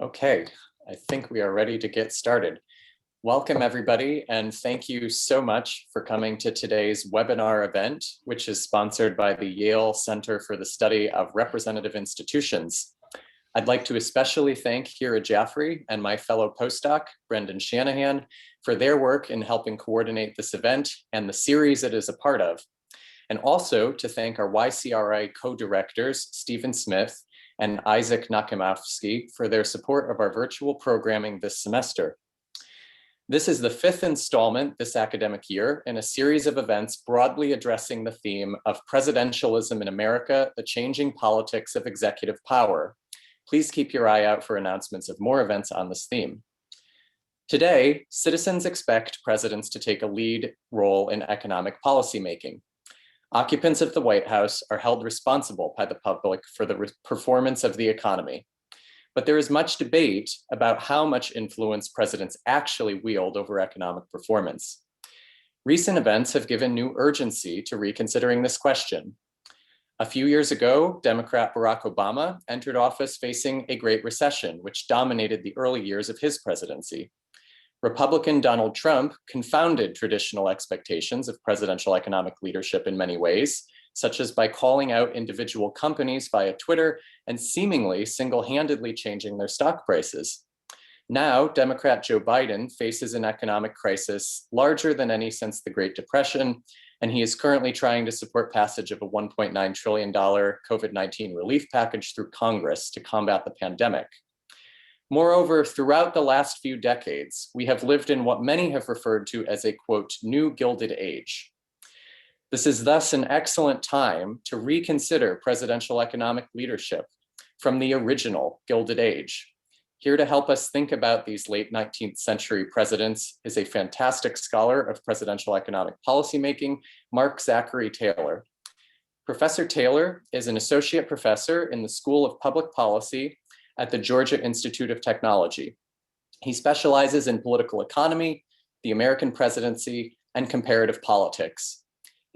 Okay, I think we are ready to get started. Welcome everybody, and thank you so much for coming to today's webinar event, which is sponsored by the Yale Center for the Study of Representative Institutions. I'd like to especially thank Hira Jaffrey and my fellow postdoc, Brendan Shanahan, for their work in helping coordinate this event and the series it is a part of. And also to thank our YCRI co-directors, Stephen Smith and Isaac Nakimovsky, for their support of our virtual programming this semester. This is the fifth installment this academic year in a series of events broadly addressing the theme of presidentialism in America, the changing politics of executive power. Please keep your eye out for announcements of more events on this theme. Today, citizens expect presidents to take a lead role in economic policymaking. Occupants of the White House are held responsible by the public for the performance of the economy. But there is much debate about how much influence presidents actually wield over economic performance. Recent events have given new urgency to reconsidering this question. A few years ago, Democrat Barack Obama entered office facing a Great Recession, which dominated the early years of his presidency. Republican Donald Trump confounded traditional expectations of presidential economic leadership in many ways, such as by calling out individual companies via Twitter and seemingly single-handedly changing their stock prices. Now, Democrat Joe Biden faces an economic crisis larger than any since the Great Depression, and he is currently trying to support passage of a $1.9 trillion COVID-19 relief package through Congress to combat the pandemic. Moreover, throughout the last few decades, we have lived in what many have referred to as a, quote, new Gilded Age. This is thus an excellent time to reconsider presidential economic leadership from the original Gilded Age. Here to help us think about these late 19th century presidents is a fantastic scholar of presidential economic policymaking, Mark Zachary Taylor. Professor Taylor is an associate professor in the School of Public Policy at the Georgia Institute of Technology. He specializes in political economy, the American presidency, and comparative politics.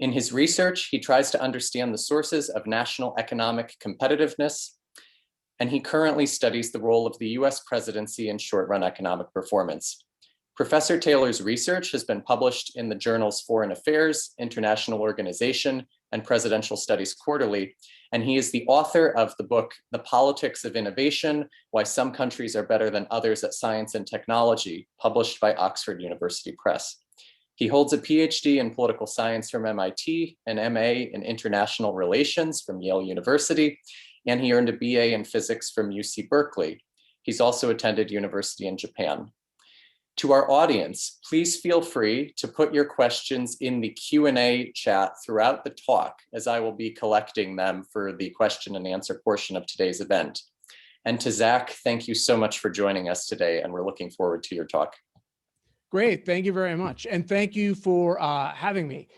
In his research, he tries to understand the sources of national economic competitiveness, and he currently studies the role of the US presidency in short-run economic performance. Professor Taylor's research has been published in the journals Foreign Affairs, International Organization, and Presidential Studies Quarterly, and he is the author of the book, The Politics of Innovation, Why Some Countries Are Better Than Others at Science and Technology, published by Oxford University Press. He holds a PhD in political science from MIT, an MA in international relations from Yale University, and he earned a BA in physics from UC Berkeley. He's also attended university in Japan. To our audience, please feel free to put your questions in the Q&A chat throughout the talk, as I will be collecting them for the question and answer portion of today's event. And to Zach, thank you so much for joining us today, and we're looking forward to your talk. Great, thank you very much. And thank you for having me.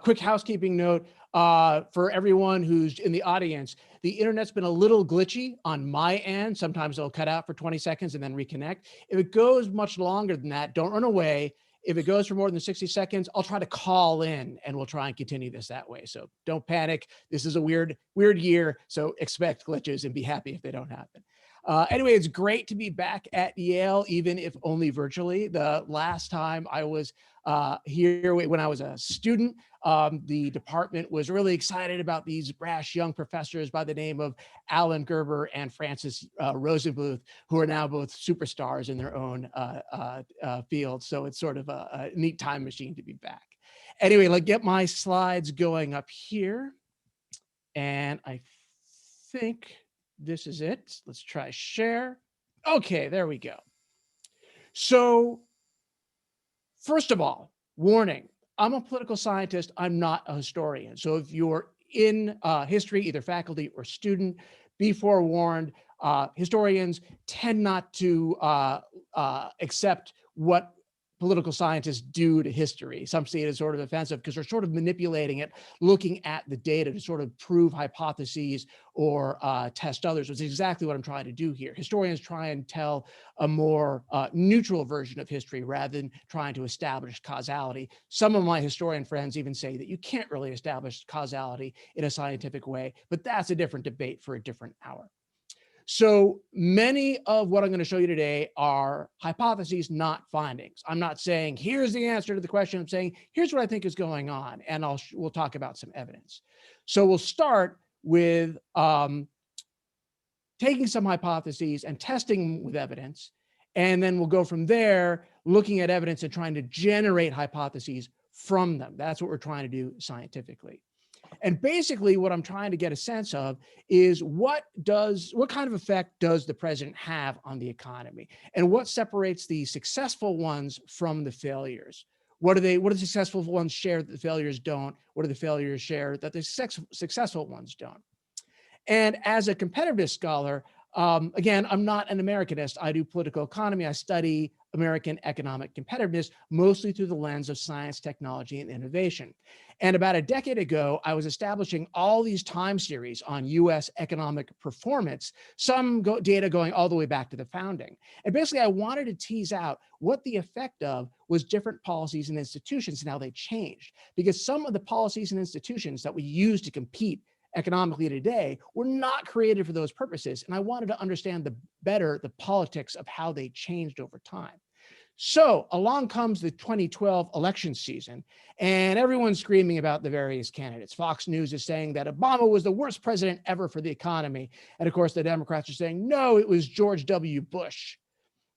Quick housekeeping note for everyone who's in the audience. The internet's been a little glitchy on my end. Sometimes it'll cut out for 20 seconds and then reconnect. If it goes much longer than that, don't run away. If it goes for more than 60 seconds, I'll try to call in and we'll try and continue this that way. So don't panic. This is a weird year, so expect glitches and be happy if they don't happen. Anyway, it's great to be back at Yale, even if only virtually. The last time I was here when I was a student, the department was really excited about these brash young professors by the name of Alan Gerber and Francis Rosenbluth, who are now both superstars in their own field. So it's sort of a neat time machine to be back. Anyway, let's get my slides going up here. And I think this is it. Let's try share. Okay, there we go. So first of all, warning, I'm a political scientist. I'm not a historian. So if you're in history, either faculty or student, be forewarned. Historians tend not to accept what political scientists do to history. Some see it as sort of offensive because they're sort of manipulating it, looking at the data to sort of prove hypotheses or test others, which is exactly what I'm trying to do here. Historians try and tell a more neutral version of history rather than trying to establish causality. Some of my historian friends even say that you can't really establish causality in a scientific way, but that's a different debate for a different hour. So many of what I'm going to show you today are hypotheses, not findings. I'm not saying here's the answer to the question. I'm saying here's what I think is going on, and we'll talk about some evidence. So we'll start with taking some hypotheses and testing with evidence, and then we'll go from there, looking at evidence and trying to generate hypotheses from them. That's what we're trying to do scientifically. And basically what I'm trying to get a sense of is what kind of effect does the president have on the economy, and what separates the successful ones from the failures? What do the successful ones share that the failures don't? What do the failures share that the successful ones don't? And as a competitiveness scholar, again, I'm not an Americanist. I do political economy. I study American economic competitiveness, mostly through the lens of science, technology, and innovation. And about a decade ago, I was establishing all these time series on US economic performance, some data going all the way back to the founding. And basically, I wanted to tease out what the effect of was different policies and institutions and how they changed. Because some of the policies and institutions that we use to compete economically today were not created for those purposes. And I wanted to understand better the politics of how they changed over time. So along comes the 2012 election season, and everyone's screaming about the various candidates. Fox News is saying that Obama was the worst president ever for the economy. And of course, the Democrats are saying, no, it was George W. Bush.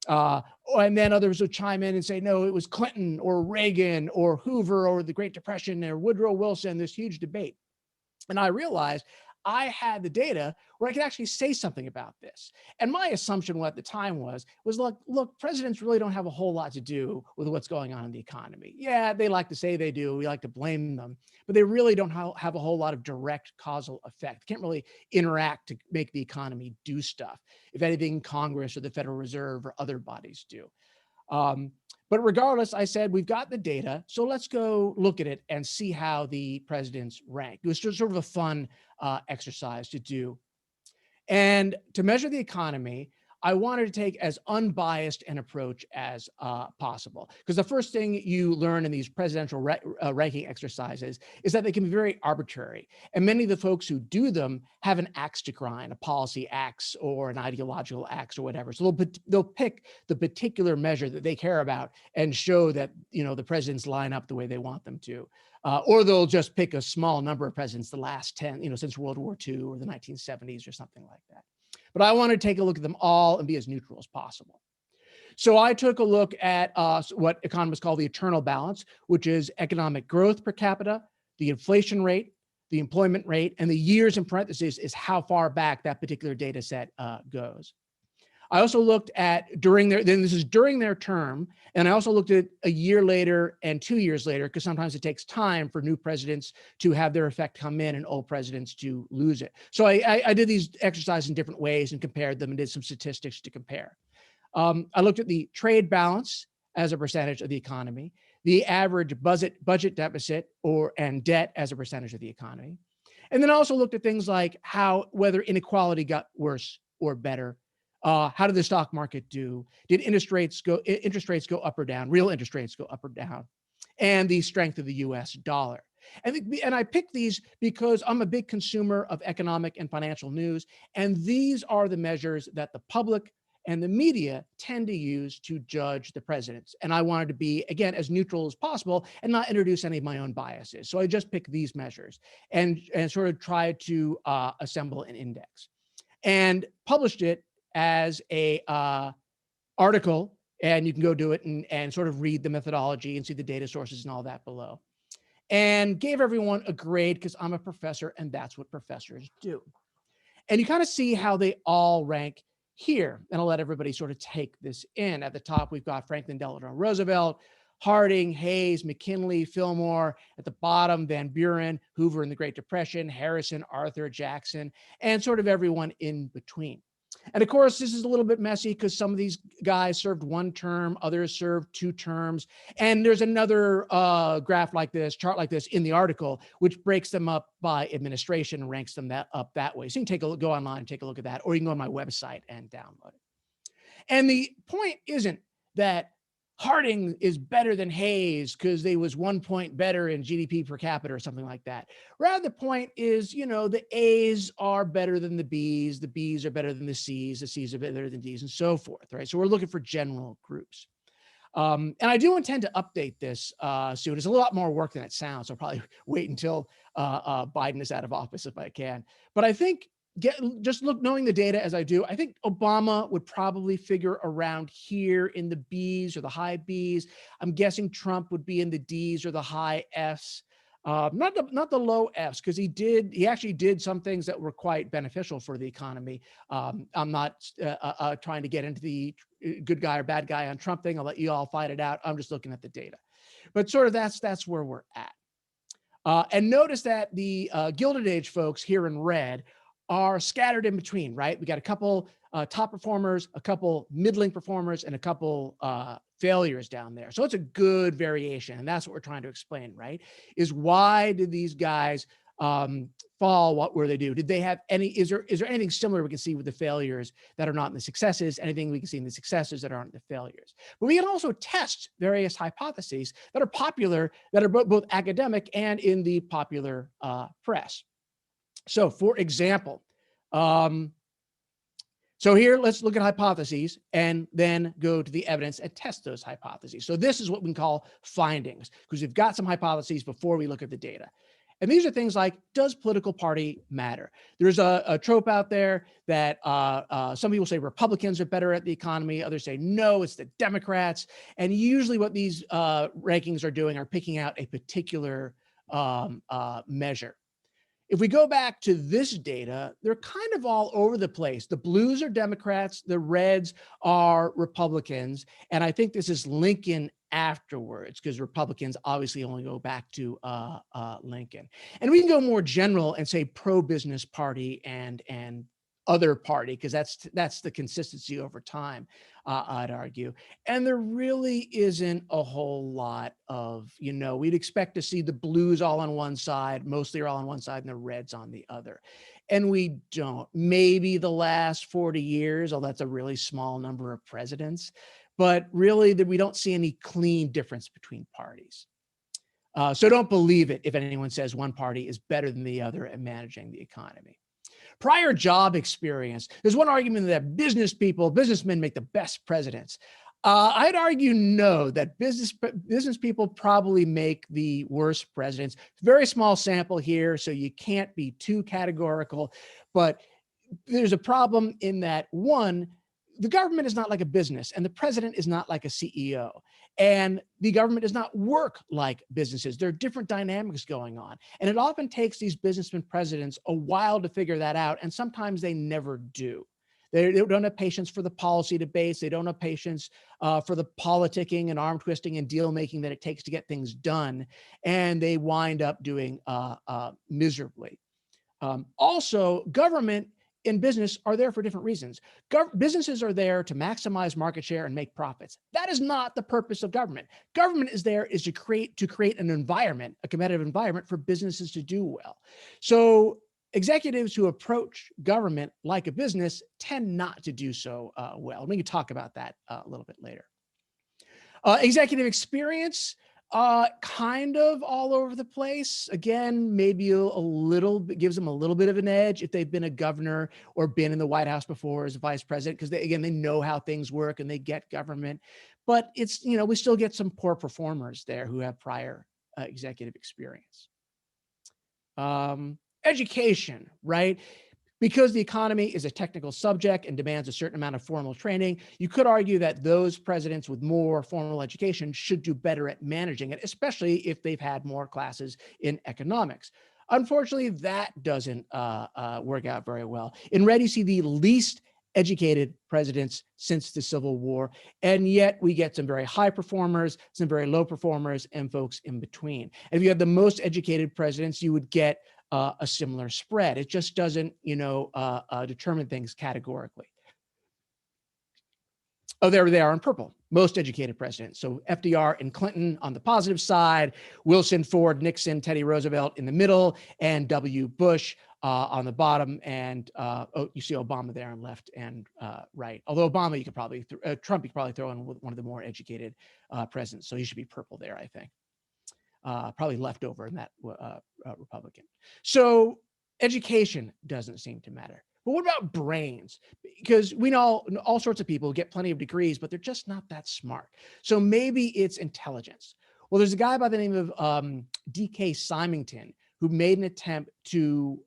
And then others will chime in and say, no, it was Clinton or Reagan or Hoover or the Great Depression or Woodrow Wilson, this huge debate. And I realized I had the data where I could actually say something about this. And my assumption at the time was look, presidents really don't have a whole lot to do with what's going on in the economy. Yeah, they like to say they do. We like to blame them, but they really don't have a whole lot of direct causal effect. Can't really interact to make the economy do stuff. If anything, Congress or the Federal Reserve or other bodies do. But regardless, I said, we've got the data, so let's go look at it and see how the presidents rank. It was just sort of a fun exercise to do. And to measure the economy, I wanted to take as unbiased an approach as possible. Because the first thing you learn in these presidential ranking exercises is that they can be very arbitrary. And many of the folks who do them have an axe to grind, a policy axe or an ideological axe or whatever. So they'll pick the particular measure that they care about and show that, you know, the presidents line up the way they want them to. Or they'll just pick a small number of presidents, the last 10, you know, since World War II or the 1970s or something like that. But I want to take a look at them all and be as neutral as possible. So I took a look at what economists call the eternal balance, which is economic growth per capita, the inflation rate, the employment rate, and the years in parentheses is how far back that particular data set goes. I also looked at this is during their term, and I also looked at a year later and 2 years later, because sometimes it takes time for new presidents to have their effect come in and old presidents to lose it. So I did these exercises in different ways and compared them and did some statistics to compare. I looked at the trade balance as a percentage of the economy, the average budget deficit and debt as a percentage of the economy. And then I also looked at things like whether inequality got worse or better. How did the stock market do? Did interest rates go up or down? Real interest rates go up or down? And the strength of the US dollar. And I picked these because I'm a big consumer of economic and financial news. And these are the measures that the public and the media tend to use to judge the presidents. And I wanted to be, again, as neutral as possible and not introduce any of my own biases. So I just picked these measures and sort of tried to assemble an index and published it as a article, and you can go do it and sort of read the methodology and see the data sources and all that below. And gave everyone a grade because I'm a professor and that's what professors do. And you kind of see how they all rank here. And I'll let everybody sort of take this in. At the top, we've got Franklin Delano Roosevelt, Harding, Hayes, McKinley, Fillmore. At the bottom, Van Buren, Hoover in the Great Depression, Harrison, Arthur, Jackson, and sort of everyone in between. And of course, this is a little bit messy because some of these guys served one term, others served 2 terms. And there's another chart like this in the article, which breaks them up by administration and ranks them up that way. So you can go online and take a look at that, or you can go on my website and download it. And the point isn't that Harding is better than Hayes because they was 1 point better in GDP per capita or something like that. Rather, the point is, the A's are better than the B's are better than the C's are better than D's, and so forth, right? So we're looking for general groups. And I do intend to update this soon. It's a lot more work than it sounds. I'll probably wait until Biden is out of office if I can. But I think knowing the data as I do, I think Obama would probably figure around here in the B's or the high B's. I'm guessing Trump would be in the D's or the high F's. Not the low F's, because he actually did some things that were quite beneficial for the economy. I'm not trying to get into the good guy or bad guy on Trump thing. I'll let you all fight it out. I'm just looking at the data. But sort of that's where we're at. And notice that the Gilded Age folks here in red are scattered in between, right? We got a couple top performers, a couple middling performers, and a couple failures down there. So it's a good variation. And that's what we're trying to explain, right? Is why did these guys fall? What were they do? Did they have any, is there anything similar we can see with the failures that are not in the successes? Anything we can see in the successes that aren't in the failures? But we can also test various hypotheses that are popular, that are both academic and in the popular press. So for example, so here, let's look at hypotheses and then go to the evidence and test those hypotheses. So this is what we can call findings, because we've got some hypotheses before we look at the data. And these are things like, does political party matter? There's a trope out there that some people say Republicans are better at the economy. Others say, no, it's the Democrats. And usually what these rankings are doing are picking out a particular measure. If we go back to this data, they're kind of all over the place. The blues are Democrats, the reds are Republicans. And I think this is Lincoln afterwards, because Republicans obviously only go back to Lincoln. And we can go more general and say pro-business party and other party, because that's the consistency over time, I'd argue. And there really isn't a whole lot of, we'd expect to see the blues all on one side, mostly are all on one side, and the reds on the other. And we don't. Maybe the last 40 years, although that's a really small number of presidents, but really we don't see any clean difference between parties. So don't believe it if anyone says one party is better than the other at managing the economy. Prior job experience. There's one argument that businessmen make the best presidents. I'd argue no, that business people probably make the worst presidents. Very small sample here, so you can't be too categorical, but there's a problem in that, one, the government is not like a business, and the president is not like a CEO. And the government does not work like businesses. There are different dynamics going on. And it often takes these businessmen presidents a while to figure that out. And sometimes they never do. They don't have patience for the policy debates. They don't have patience for the politicking and arm twisting and deal making that it takes to get things done. And they wind up doing miserably. Also, government in business are there for different reasons. Businesses are there to maximize market share and make profits. That is not the purpose of government. Government is to create an environment, a competitive environment for businesses to do well. So executives who approach government like a business tend not to do so well. We can talk about that a little bit later. Executive experience. Kind of all over the place. Again, maybe a little bit gives them a little bit of an edge if they've been a governor or been in the White House before as a vice president, because they know how things work and they get government. But it's, we still get some poor performers there who have prior executive experience. Education, right? Because the economy is a technical subject and demands a certain amount of formal training, you could argue that those presidents with more formal education should do better at managing it, especially if they've had more classes in economics. Unfortunately, that doesn't work out very well. In red, you see the least educated presidents since the Civil War, and yet we get some very high performers, some very low performers, and folks in between. If you have the most educated presidents, you would get a similar spread. It just doesn't, determine things categorically. Oh, there they are in purple, most educated presidents. So FDR and Clinton on the positive side, Wilson, Ford, Nixon, Teddy Roosevelt in the middle, and W. Bush on the bottom. And you see Obama there on left and right. Although Obama, you could probably, Trump, you could probably throw in one of the more educated presidents. So he should be purple there, I think. Probably left over in that Republican. So education doesn't seem to matter. But what about brains? Because we know all sorts of people get plenty of degrees, but they're just not that smart. So maybe it's intelligence. Well, there's a guy by the name of D.K. Symington who made an attempt to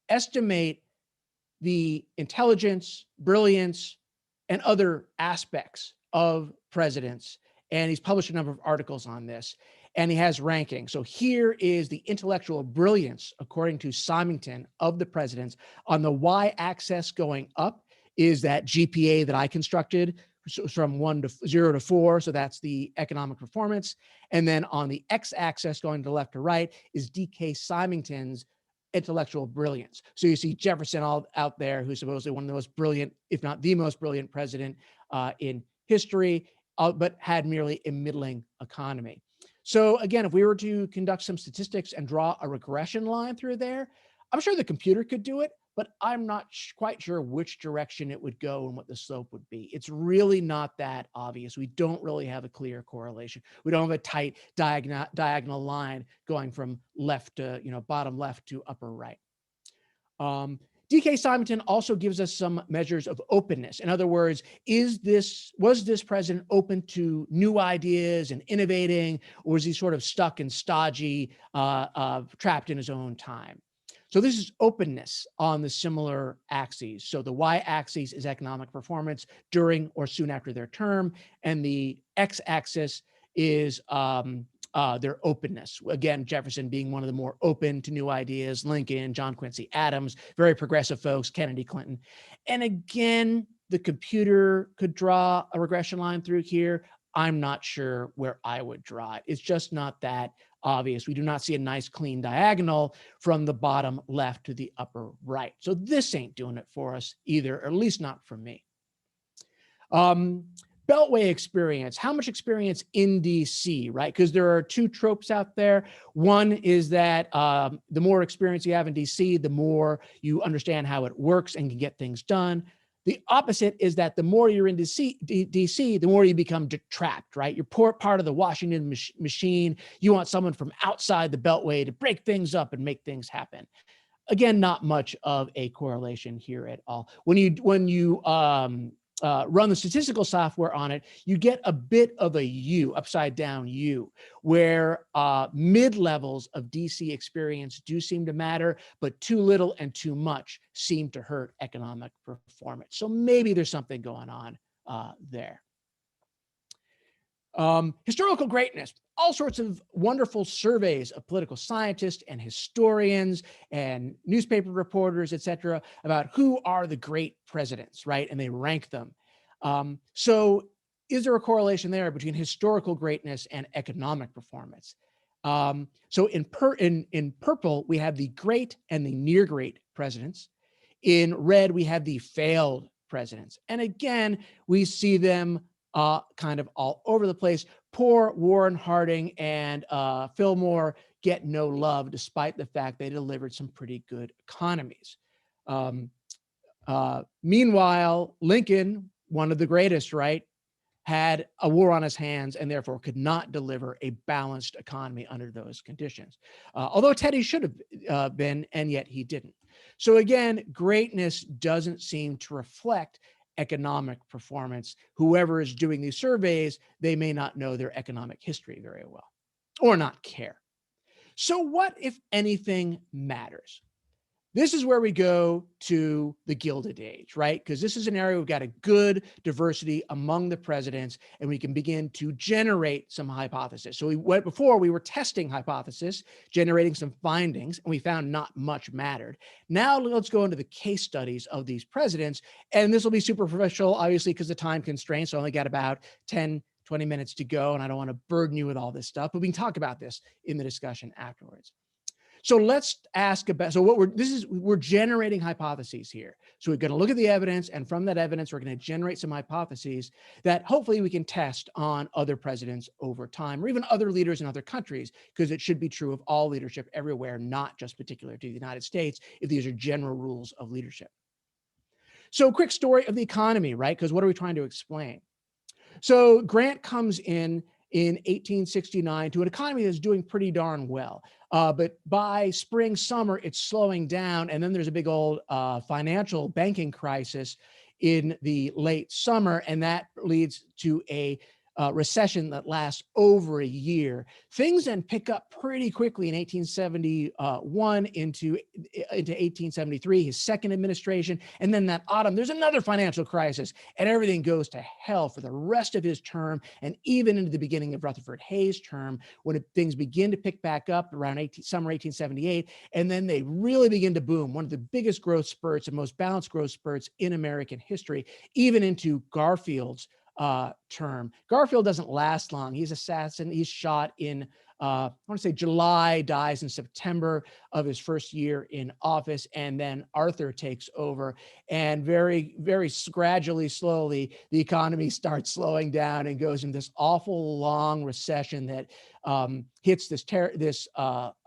estimate the intelligence, brilliance, and other aspects of presidents. And he's published a number of articles on this. And he has rankings. So here is the intellectual brilliance, according to Symington, of the presidents. On the y-axis going up is that GPA that I constructed, so from 0 to 4. So that's the economic performance. And then on the x-axis going to left to right is D.K. Symington's intellectual brilliance. So you see Jefferson out there, who's supposedly one of the most brilliant, if not the most brilliant president in history, but had merely a middling economy. So again, if we were to conduct some statistics and draw a regression line through there, I'm sure the computer could do it, but I'm not quite sure which direction it would go and what the slope would be. It's really not that obvious. We don't really have a clear correlation. We don't have a tight diagonal line going from left to, bottom left to upper right. D.K. Symington also gives us some measures of openness. In other words, was this president open to new ideas and innovating, or was he sort of stuck and stodgy, trapped in his own time? So this is openness on the similar axes. So the y-axis is economic performance during or soon after their term, and the x-axis is their openness. Again, Jefferson being one of the more open to new ideas, Lincoln, John Quincy Adams, very progressive folks, Kennedy, Clinton. And again, the computer could draw a regression line through here. I'm not sure where I would draw it. It's just not that obvious. We do not see a nice clean diagonal from the bottom left to the upper right. So this ain't doing it for us either, or at least not for me. Beltway experience, how much experience in DC, right? Because there are two tropes out there. One is that the more experience you have in DC, the more you understand how it works and can get things done. The opposite is that the more you're in DC, the more you become trapped, right? You're part of the Washington machine. You want someone from outside the Beltway to break things up and make things happen. Again, not much of a correlation here at all. When you run the statistical software on it, you get a bit of a U, upside down U, where mid-levels of DC experience do seem to matter, but too little and too much seem to hurt economic performance. So maybe there's something going on there. Historical greatness, all sorts of wonderful surveys of political scientists and historians and newspaper reporters, et cetera, about who are the great presidents, right? And they rank them. So is there a correlation there between historical greatness and economic performance? So in purple, we have the great and the near great presidents. In red, we have the failed presidents. And again, we see them kind of all over the place. Poor Warren Harding and Fillmore get no love, despite the fact they delivered some pretty good economies. Meanwhile, Lincoln, one of the greatest, right, had a war on his hands and therefore could not deliver a balanced economy under those conditions. Although Teddy should have been, and yet he didn't. So again, greatness doesn't seem to reflect economic performance. Whoever is doing these surveys, they may not know their economic history very well or not care. So what, if anything, matters? This is where we go to the Gilded Age, right? Because this is an area we've got a good diversity among the presidents, and we can begin to generate some hypotheses. So we were testing hypothesis, generating some findings, and we found not much mattered. Now let's go into the case studies of these presidents, and this will be superficial, obviously, because the time constraints. So I only got about 10, 20 minutes to go, and I don't want to burden you with all this stuff, but we can talk about this in the discussion afterwards. So let's ask about, so what we're generating hypotheses here. So we're going to look at the evidence, and from that evidence, we're going to generate some hypotheses that hopefully we can test on other presidents over time, or even other leaders in other countries, because it should be true of all leadership everywhere, not just particular to the United States, if these are general rules of leadership. So quick story of the economy, right? Because what are we trying to explain? So Grant comes in 1869 to an economy that's doing pretty darn well. But by spring, summer, it's slowing down. And then there's a big old financial banking crisis in the late summer. And that leads to a recession that lasts over a year. Things then pick up pretty quickly in 1871 into 1873, his second administration. And then that autumn, there's another financial crisis, and everything goes to hell for the rest of his term, and even into the beginning of Rutherford Hayes' term, when things begin to pick back up around summer 1878, and then they really begin to boom, one of the biggest growth spurts and most balanced growth spurts in American history, even into Garfield's term. Garfield doesn't last long. He's shot in, I want to say July, dies in September of his first year in office. And then Arthur takes over, and very, very gradually, slowly, the economy starts slowing down and goes into this awful long recession that hits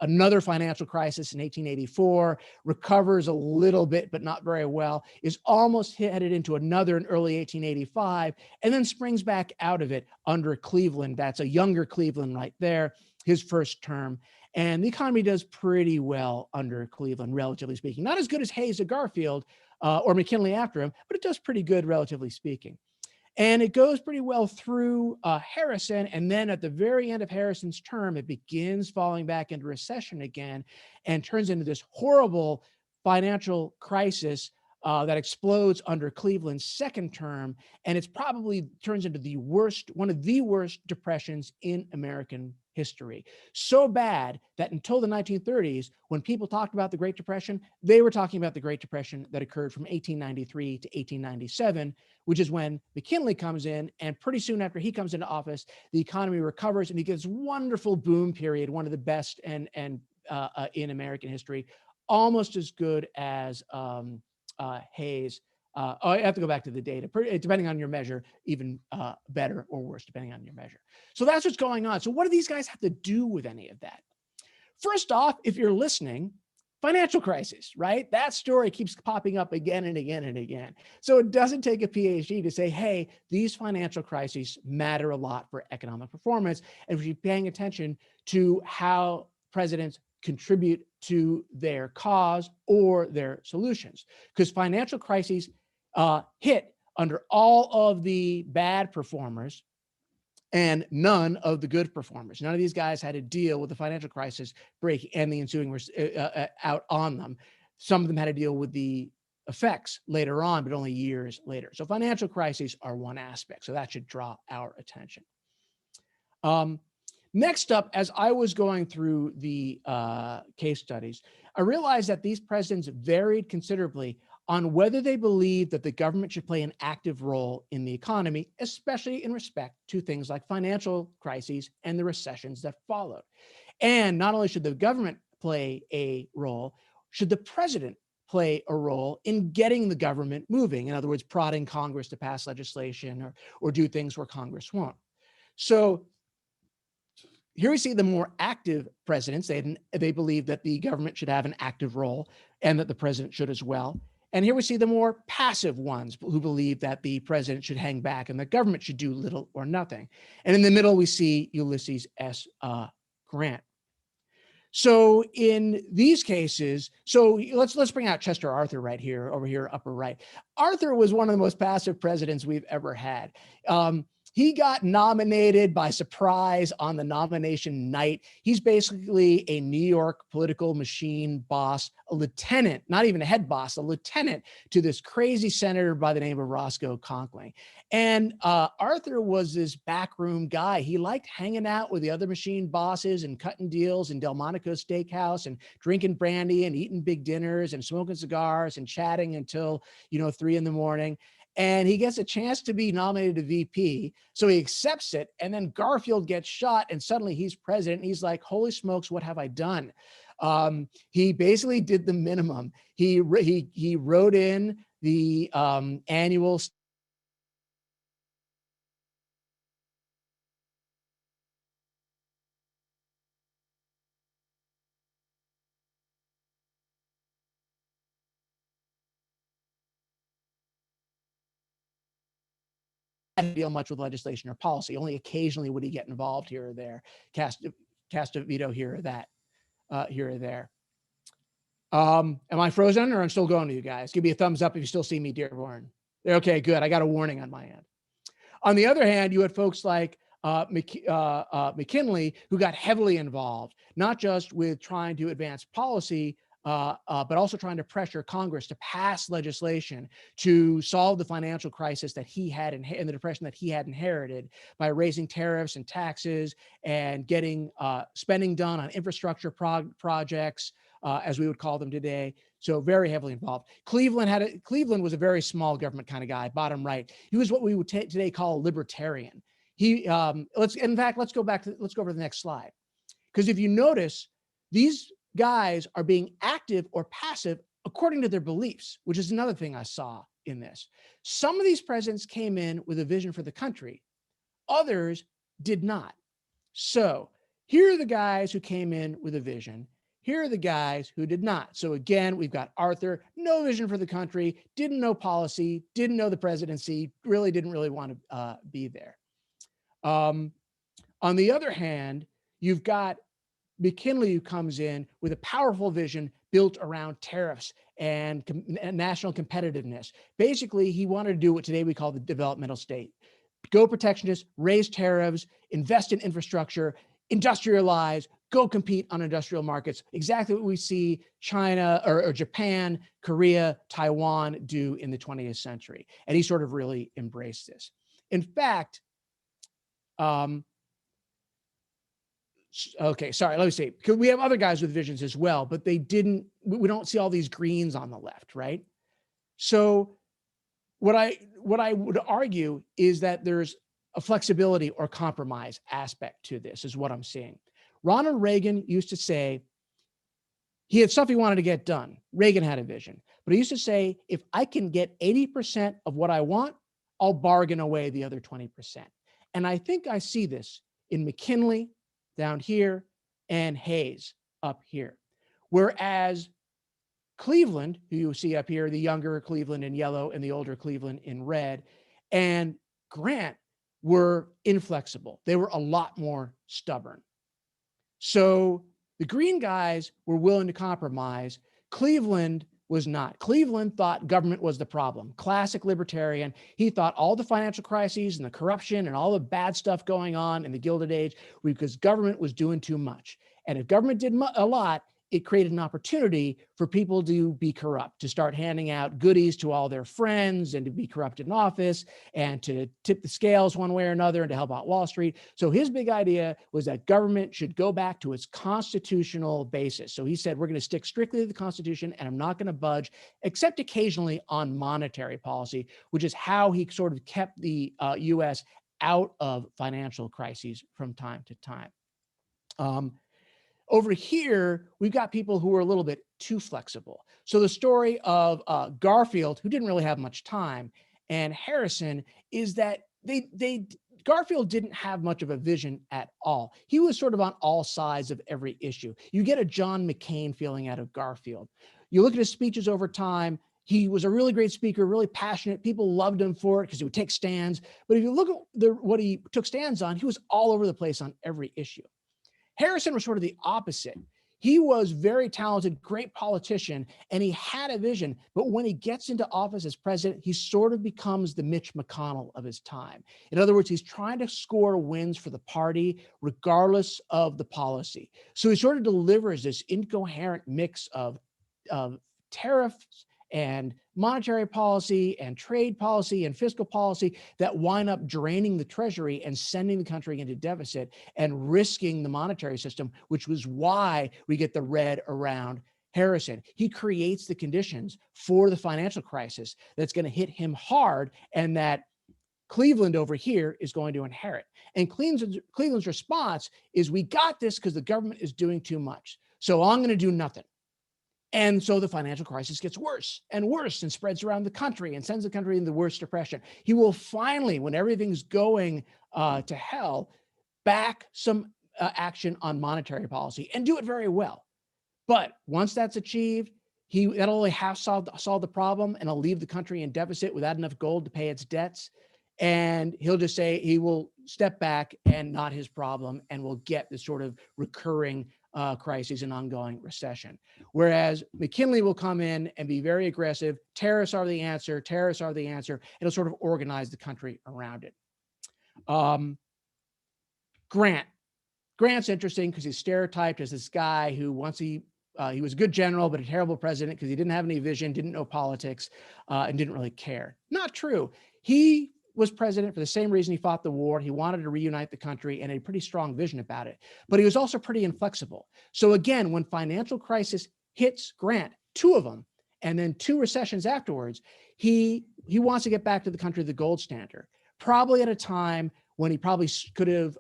another financial crisis in 1884, recovers a little bit, but not very well, is almost headed into another in early 1885, and then springs back out of it under Cleveland. That's a younger Cleveland right there, his first term. And the economy does pretty well under Cleveland, relatively speaking. Not as good as Hayes or Garfield or McKinley after him, but it does pretty good, relatively speaking. And it goes pretty well through Harrison. And then at the very end of Harrison's term, it begins falling back into recession again and turns into this horrible financial crisis that explodes under Cleveland's second term. And it's probably turns into one of the worst depressions in American history. So bad that until the 1930s, when people talked about the Great Depression, they were talking about the Great Depression that occurred from 1893 to 1897, which is when McKinley comes in. And pretty soon after he comes into office, the economy recovers and he gets wonderful boom period, one of the best in American history, almost as good as Hayes. I have to go back to the data, depending on your measure, even better or worse, depending on your measure. So that's what's going on. So what do these guys have to do with any of that? First off, if you're listening, financial crisis, right? That story keeps popping up again and again and again. So it doesn't take a PhD to say, hey, these financial crises matter a lot for economic performance. And if you're paying attention to how presidents contribute to their cause or their solutions, because financial crises hit under all of the bad performers and none of the good performers. None of these guys had to deal with the financial crisis break and the ensuing out on them. Some of them had to deal with the effects later on, but only years later. So financial crises are one aspect. So that should draw our attention. Next up, as I was going through the case studies, I realized that these presidents varied considerably on whether they believed that the government should play an active role in the economy, especially in respect to things like financial crises and the recessions that followed. And not only should the government play a role, should the president play a role in getting the government moving? In other words, prodding Congress to pass legislation or do things where Congress won't. So here we see the more active presidents. They believe that the government should have an active role and that the president should as well. And here we see the more passive ones who believe that the president should hang back and the government should do little or nothing. And in the middle, we see Ulysses S. Grant. So in these cases, so let's bring out Chester Arthur right here, over here, upper right. Arthur was one of the most passive presidents we've ever had. He got nominated by surprise on the nomination night. He's basically a New York political machine boss, a lieutenant, not even a head boss, a lieutenant to this crazy senator by the name of Roscoe Conkling. And Arthur was this backroom guy. He liked hanging out with the other machine bosses and cutting deals in Delmonico Steakhouse and drinking brandy and eating big dinners and smoking cigars and chatting until, 3 a.m. And he gets a chance to be nominated to VP. So he accepts it. And then Garfield gets shot and suddenly he's president. And he's like, holy smokes, what have I done? He basically did the minimum. He wrote in the annual didn't deal much with legislation or policy. Only occasionally would he get involved here or there, cast a veto here or that, here or there. Am I frozen or I'm still going to you guys? Give me a thumbs up if you still see me, Dearborn. Okay, good. I got a warning on my end. On the other hand, you had folks like McKinley, who got heavily involved, not just with trying to advance policy, but also trying to pressure Congress to pass legislation to solve the financial crisis that he had and the depression that he had inherited by raising tariffs and taxes and getting spending done on infrastructure projects, as we would call them today. So very heavily involved. Cleveland was a very small government kind of guy, bottom right. He was what we would today call a libertarian. Let's go over to the next slide. Because if you notice, these guys are being active or passive according to their beliefs, which is another thing I saw in this. Some of these presidents came in with a vision for the country. Others did not. So here are the guys who came in with a vision. Here are the guys who did not. So again, we've got Arthur, no vision for the country, didn't know policy, didn't know the presidency, didn't really want to be there. On the other hand, you've got McKinley, who comes in with a powerful vision built around tariffs and national competitiveness. Basically, he wanted to do what today we call the developmental state. Go protectionist, raise tariffs, invest in infrastructure, industrialize, go compete on industrial markets. Exactly what we see China or Japan, Korea, Taiwan do in the 20th century. And he sort of really embraced this. In fact, okay, sorry, let me see. Because we have other guys with visions as well, but we don't see all these greens on the left, right? So what I would argue is that there's a flexibility or compromise aspect to this, is what I'm seeing. Ronald Reagan used to say, he had stuff he wanted to get done. Reagan had a vision, but he used to say, if I can get 80% of what I want, I'll bargain away the other 20%. And I think I see this in McKinley down here and Hayes up here. Whereas Cleveland, who you see up here, the younger Cleveland in yellow and the older Cleveland in red, and Grant were inflexible. They were a lot more stubborn. So the green guys were willing to compromise. Cleveland was not. Cleveland thought government was the problem. Classic libertarian. He thought all the financial crises and the corruption and all the bad stuff going on in the Gilded Age because government was doing too much. And if government did a lot, it created an opportunity for people to be corrupt, to start handing out goodies to all their friends and to be corrupt in office and to tip the scales one way or another and to help out Wall Street. So his big idea was that government should go back to its constitutional basis. So he said, we're going to stick strictly to the Constitution and I'm not going to budge, except occasionally on monetary policy, which is how he sort of kept the US out of financial crises from time to time. Over here, we've got people who are a little bit too flexible. So the story of Garfield, who didn't really have much time, and Harrison is that Garfield didn't have much of a vision at all. He was sort of on all sides of every issue. You get a John McCain feeling out of Garfield. You look at his speeches over time, he was a really great speaker, really passionate. People loved him for it because he would take stands. But if you look at what he took stands on, he was all over the place on every issue. Harrison was sort of the opposite. He was very talented, great politician, and he had a vision. But when he gets into office as president, he sort of becomes the Mitch McConnell of his time. In other words, he's trying to score wins for the party, regardless of the policy. So he sort of delivers this incoherent mix of tariffs and monetary policy and trade policy and fiscal policy that wind up draining the treasury and sending the country into deficit and risking the monetary system, which was why we get the red around Harrison. He creates the conditions for the financial crisis that's going to hit him hard and that Cleveland over here is going to inherit. And Cleveland's response is, we got this because the government is doing too much. So I'm going to do nothing. And so the financial crisis gets worse and worse and spreads around the country and sends the country into the worst depression. He will finally, when everything's going to hell, back some action on monetary policy and do it very well. But once that's achieved, that'll only half solve the problem, and it'll leave the country in deficit without enough gold to pay its debts. And he'll just say he will step back and not his problem, and we'll get this sort of recurring crises and ongoing recession. Whereas McKinley will come in and be very aggressive. Tariffs are the answer. Tariffs are the answer. It'll sort of organize the country around it. Grant's interesting because he's stereotyped as this guy who once he was a good general, but a terrible president because he didn't have any vision, didn't know politics, and didn't really care. Not true. He was president for the same reason he fought the war. He wanted to reunite the country and a pretty strong vision about it, but he was also pretty inflexible. So again, when financial crisis hits Grant, two of them, and then two recessions afterwards, he wants to get back to the country of the gold standard, probably at a time when he probably could have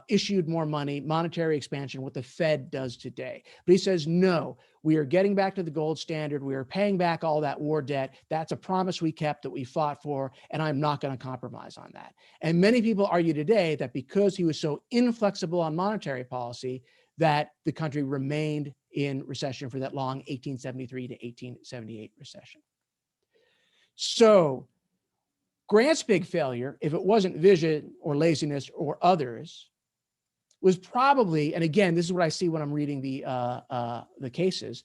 issued more money, monetary expansion, what the Fed does today. But he says, no, we are getting back to the gold standard. We are paying back all that war debt. That's a promise we kept that we fought for, and I'm not going to compromise on that. And many people argue today that because he was so inflexible on monetary policy, that the country remained in recession for that long 1873 to 1878 recession. So Grant's big failure, if it wasn't vision or laziness or others, was probably, and again, this is what I see when I'm reading the cases,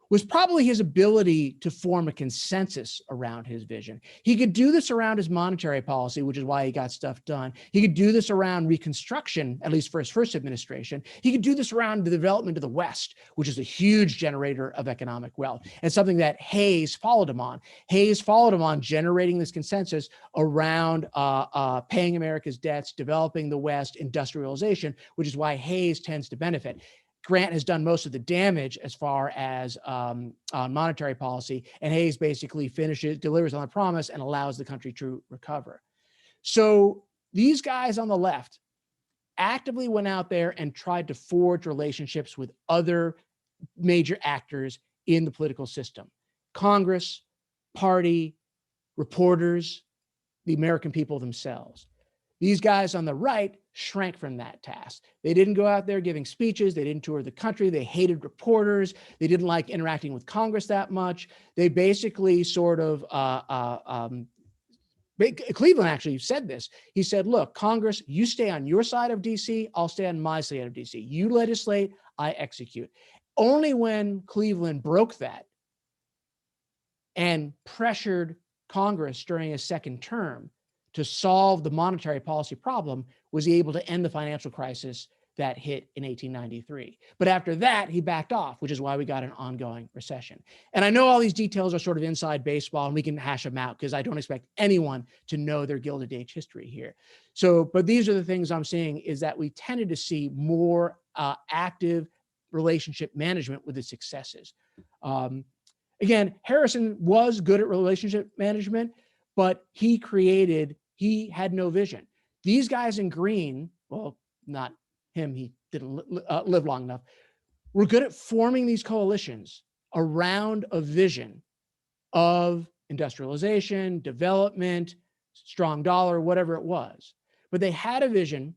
was probably his ability to form a consensus around his vision. He could do this around his monetary policy, which is why he got stuff done. He could do this around Reconstruction, at least for his first administration. He could do this around the development of the West, which is a huge generator of economic wealth, and something that Hayes followed him on. Hayes followed him on generating this consensus around paying America's debts, developing the West, industrialization, which is why Hayes tends to benefit. Grant has done most of the damage as far as monetary policy, and Hayes basically delivers on the promise and allows the country to recover. So these guys on the left actively went out there and tried to forge relationships with other major actors in the political system: Congress, party, reporters, the American people themselves. These guys on the right shrank from that task. They didn't go out there giving speeches. They didn't tour the country. They hated reporters. They didn't like interacting with Congress that much. They basically sort of, Cleveland actually said this. He said, look, Congress, you stay on your side of DC, I'll stay on my side of DC. You legislate, I execute. Only when Cleveland broke that and pressured Congress during his second term to solve the monetary policy problem was he able to end the financial crisis that hit in 1893. But after that, he backed off, which is why we got an ongoing recession. And I know all these details are sort of inside baseball, and we can hash them out because I don't expect anyone to know their Gilded Age history here. So, but these are the things I'm seeing, is that we tended to see more active relationship management with the successes. Again, Harrison was good at relationship management, but he had no vision. These guys in green, well, not him, he didn't live long enough, were good at forming these coalitions around a vision of industrialization, development, strong dollar, whatever it was. But they had a vision.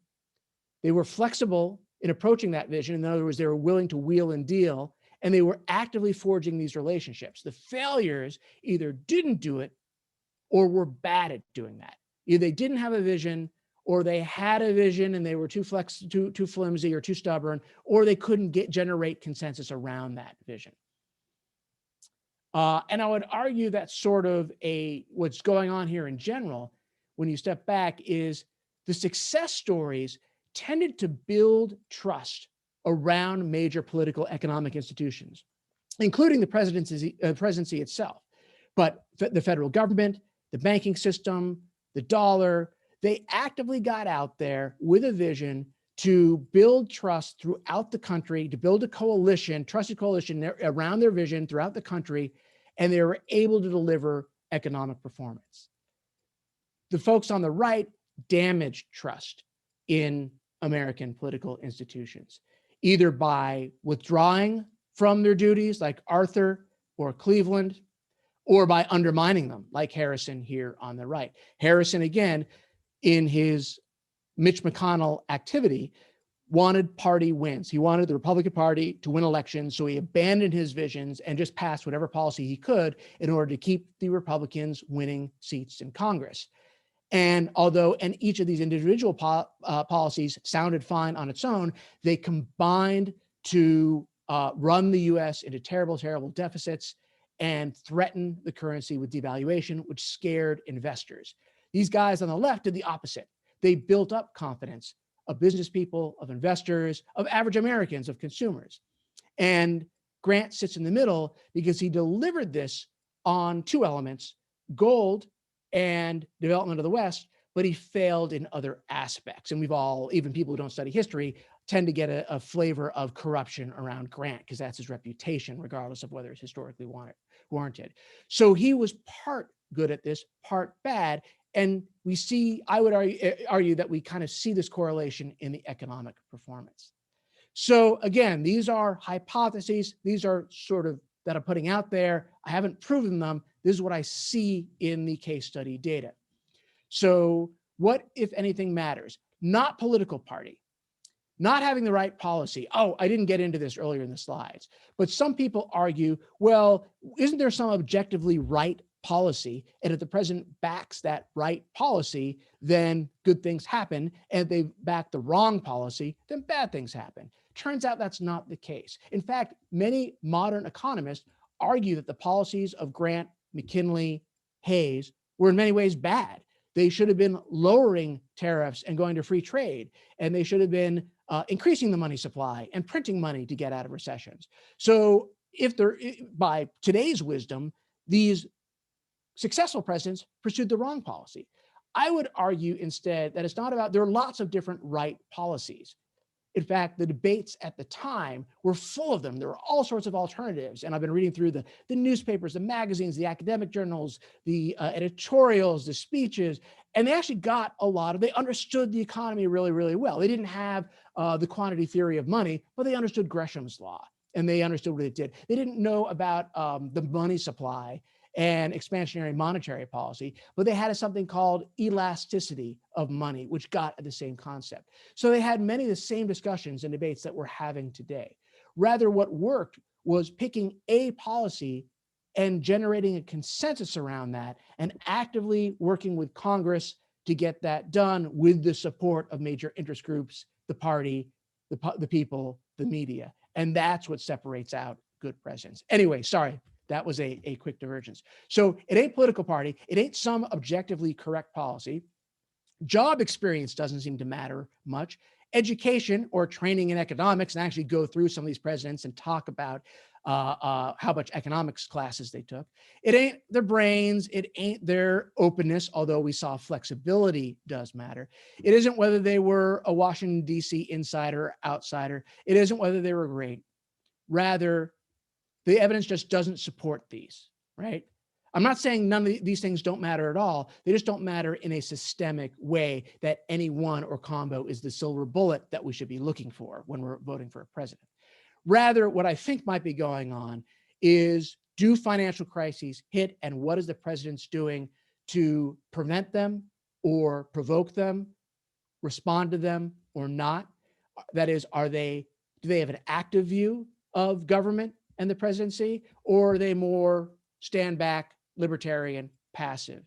They were flexible in approaching that vision. In other words, they were willing to wheel and deal, and they were actively forging these relationships. The failures either didn't do it or were bad at doing that. Either they didn't have a vision, or they had a vision and they were too flimsy or too stubborn, or they couldn't generate consensus around that vision. And I would argue that sort of what's going on here in general, when you step back, is the success stories tended to build trust around major political economic institutions, including the presidency itself. But the federal government, the banking system, the dollar, they actively got out there with a vision to build trust throughout the country, to build a coalition, trusted coalition around their vision throughout the country, and they were able to deliver economic performance. The folks on the right damaged trust in American political institutions. either by withdrawing from their duties like Arthur or Cleveland, or by undermining them like Harrison here on the right. Harrison, again, in his Mitch McConnell activity, wanted party wins. He wanted the Republican Party to win elections, so he abandoned his visions and just passed whatever policy he could in order to keep the Republicans winning seats in Congress. And although each of these individual policies sounded fine on its own, they combined to run the US into terrible, terrible deficits and threaten the currency with devaluation, which scared investors. These guys on the left did the opposite. They built up confidence of business people, of investors, of average Americans, of consumers. And Grant sits in the middle because he delivered this on two elements: gold and development of the West, but he failed in other aspects. And we've all, even people who don't study history, tend to get a flavor of corruption around Grant because that's his reputation, regardless of whether it's historically warranted. So he was part good at this, part bad. And we see, I would argue that we kind of see this correlation in the economic performance. So again, these are hypotheses. These are sort of that I'm putting out there. I haven't proven them. This is what I see in the case study data. So what, if anything, matters? Not political party, not having the right policy. Oh, I didn't get into this earlier in the slides, but some people argue, well, isn't there some objectively right policy? And if the president backs that right policy, then good things happen. And if they back the wrong policy, then bad things happen. Turns out that's not the case. In fact, many modern economists argue that the policies of Grant, McKinley, Hayes were in many ways bad. They should have been lowering tariffs and going to free trade. And they should have been increasing the money supply and printing money to get out of recessions. So if they're, by today's wisdom, these successful presidents pursued the wrong policy. I would argue instead that it's not about, there are lots of different right policies. In fact, the debates at the time were full of them. There were all sorts of alternatives. And I've been reading through the newspapers, the magazines, the academic journals, the editorials, the speeches, and they actually got a lot of, they understood the economy really, really well. They didn't have the quantity theory of money, but they understood Gresham's law and they understood what it did. They didn't know about the money supply and expansionary monetary policy, but they had something called elasticity of money, which got at the same concept. So they had many of the same discussions and debates that we're having today. Rather, what worked was picking a policy and generating a consensus around that and actively working with Congress to get that done with the support of major interest groups, the party, the people, the media. And that's what separates out good presidents. Anyway, sorry. That was a quick divergence. So it ain't political party. It ain't some objectively correct policy. Job experience doesn't seem to matter much. Education or training in economics, and actually go through some of these presidents and talk about how much economics classes they took. It ain't their brains. It ain't their openness, although we saw flexibility does matter. It isn't whether they were a Washington, D.C. insider or outsider. It isn't whether they were great. Rather, the evidence just doesn't support these, right? I'm not saying none of these things don't matter at all. They just don't matter in a systemic way that any one or combo is the silver bullet that we should be looking for when we're voting for a president. Rather, what I think might be going on is, do financial crises hit, and what is the president's doing to prevent them or provoke them, respond to them or not? That is, do they have an active view of government and the presidency, or are they more stand back, libertarian, passive?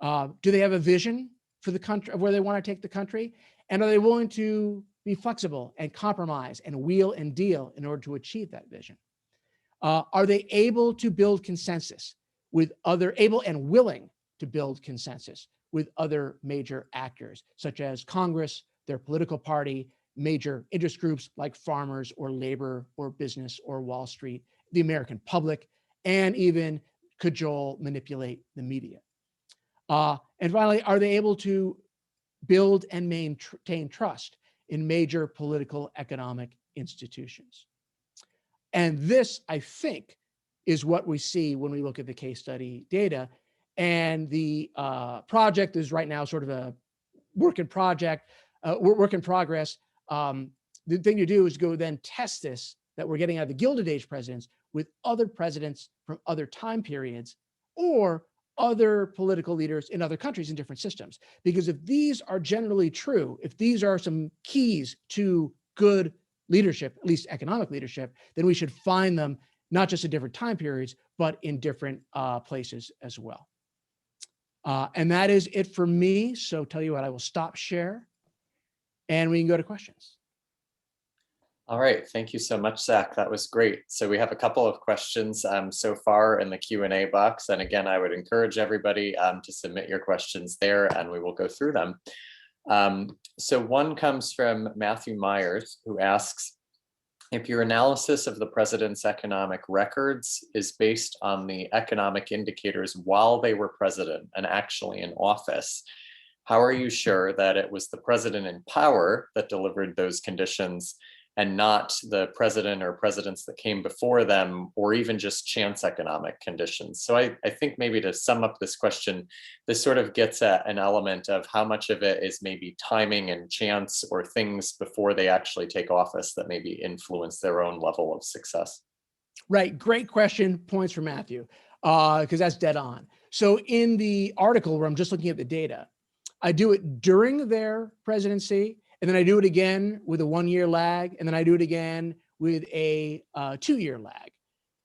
Do they have a vision for the country of where they want to take the country? And are they willing to be flexible and compromise and wheel and deal in order to achieve that vision? Are they able to build consensus with able and willing to build consensus with other major actors, such as Congress, their political party, major interest groups like farmers or labor or business or Wall Street, the American public, and even cajole, manipulate the media? And finally, are they able to build and maintain trust in major political economic institutions? And this, I think, is what we see when we look at the case study data. And the project is right now sort of a work in progress. the thing to do is go then test this that we're getting out of the Gilded Age presidents with other presidents from other time periods or other political leaders in other countries in different systems. Because if these are generally true, if these are some keys to good leadership, at least economic leadership, then we should find them not just in different time periods, but in different places as well. And that is it for me. So tell you what, I will stop share and we can go to questions. All right, thank you so much, Zach. That was great. So we have a couple of questions so far in the Q&A box. And again, I would encourage everybody to submit your questions there and we will go through them. So one comes from Matthew Myers, who asks, if your analysis of the president's economic records is based on the economic indicators while they were president and actually in office, how are you sure that it was the president in power that delivered those conditions and not the president or presidents that came before them, or even just chance economic conditions? So I think maybe to sum up this question, this sort of gets at an element of how much of it is maybe timing and chance or things before they actually take office that maybe influence their own level of success. Right, great question, points for Matthew, because that's dead on. So in the article where I'm just looking at the data, I do it during their presidency, and then I do it again with a 1-year lag, and then I do it again with a 2-year lag.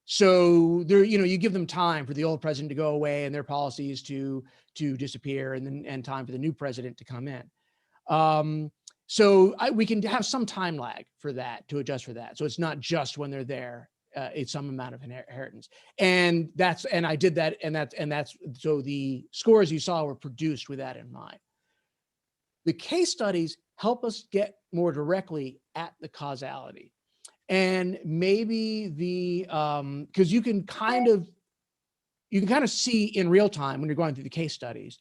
So there, you give them time for the old president to go away and their policies to disappear, and time for the new president to come in. So we can have some time lag for that, to adjust for that. So it's not just when they're there. It's some amount of inheritance, and I did that, and that's so the scores you saw were produced with that in mind. The case studies help us get more directly at the causality, and maybe because you can kind of see in real time when you're going through the case studies,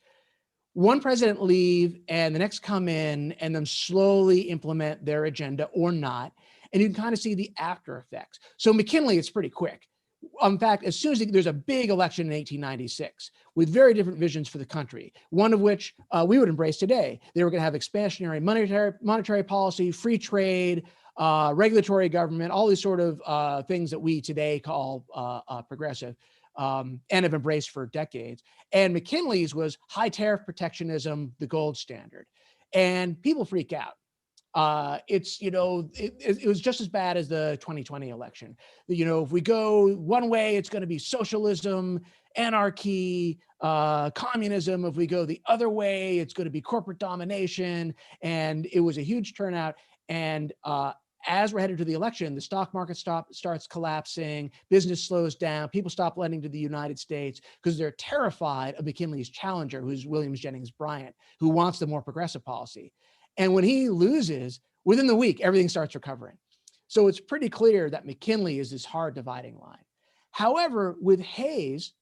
one president leave and the next come in and then slowly implement their agenda or not. And you can kind of see the after effects. So McKinley, it's pretty quick. In fact, as soon as there's a big election in 1896 with very different visions for the country, one of which we would embrace today. They were going to have expansionary monetary policy, free trade, regulatory government, all these sort of things that we today call progressive, and have embraced for decades. And McKinley's was high tariff protectionism, the gold standard. And people freak out. It was just as bad as the 2020 election. If we go one way, it's going to be socialism, anarchy, communism. If we go the other way, it's going to be corporate domination. And it was a huge turnout. And as we're headed to the election, the stock market starts collapsing, business slows down, people stop lending to the United States because they're terrified of McKinley's challenger, who's William Jennings Bryan, who wants the more progressive policy. And when he loses, within the week, everything starts recovering. So it's pretty clear that McKinley is this hard dividing line. However, with Hayes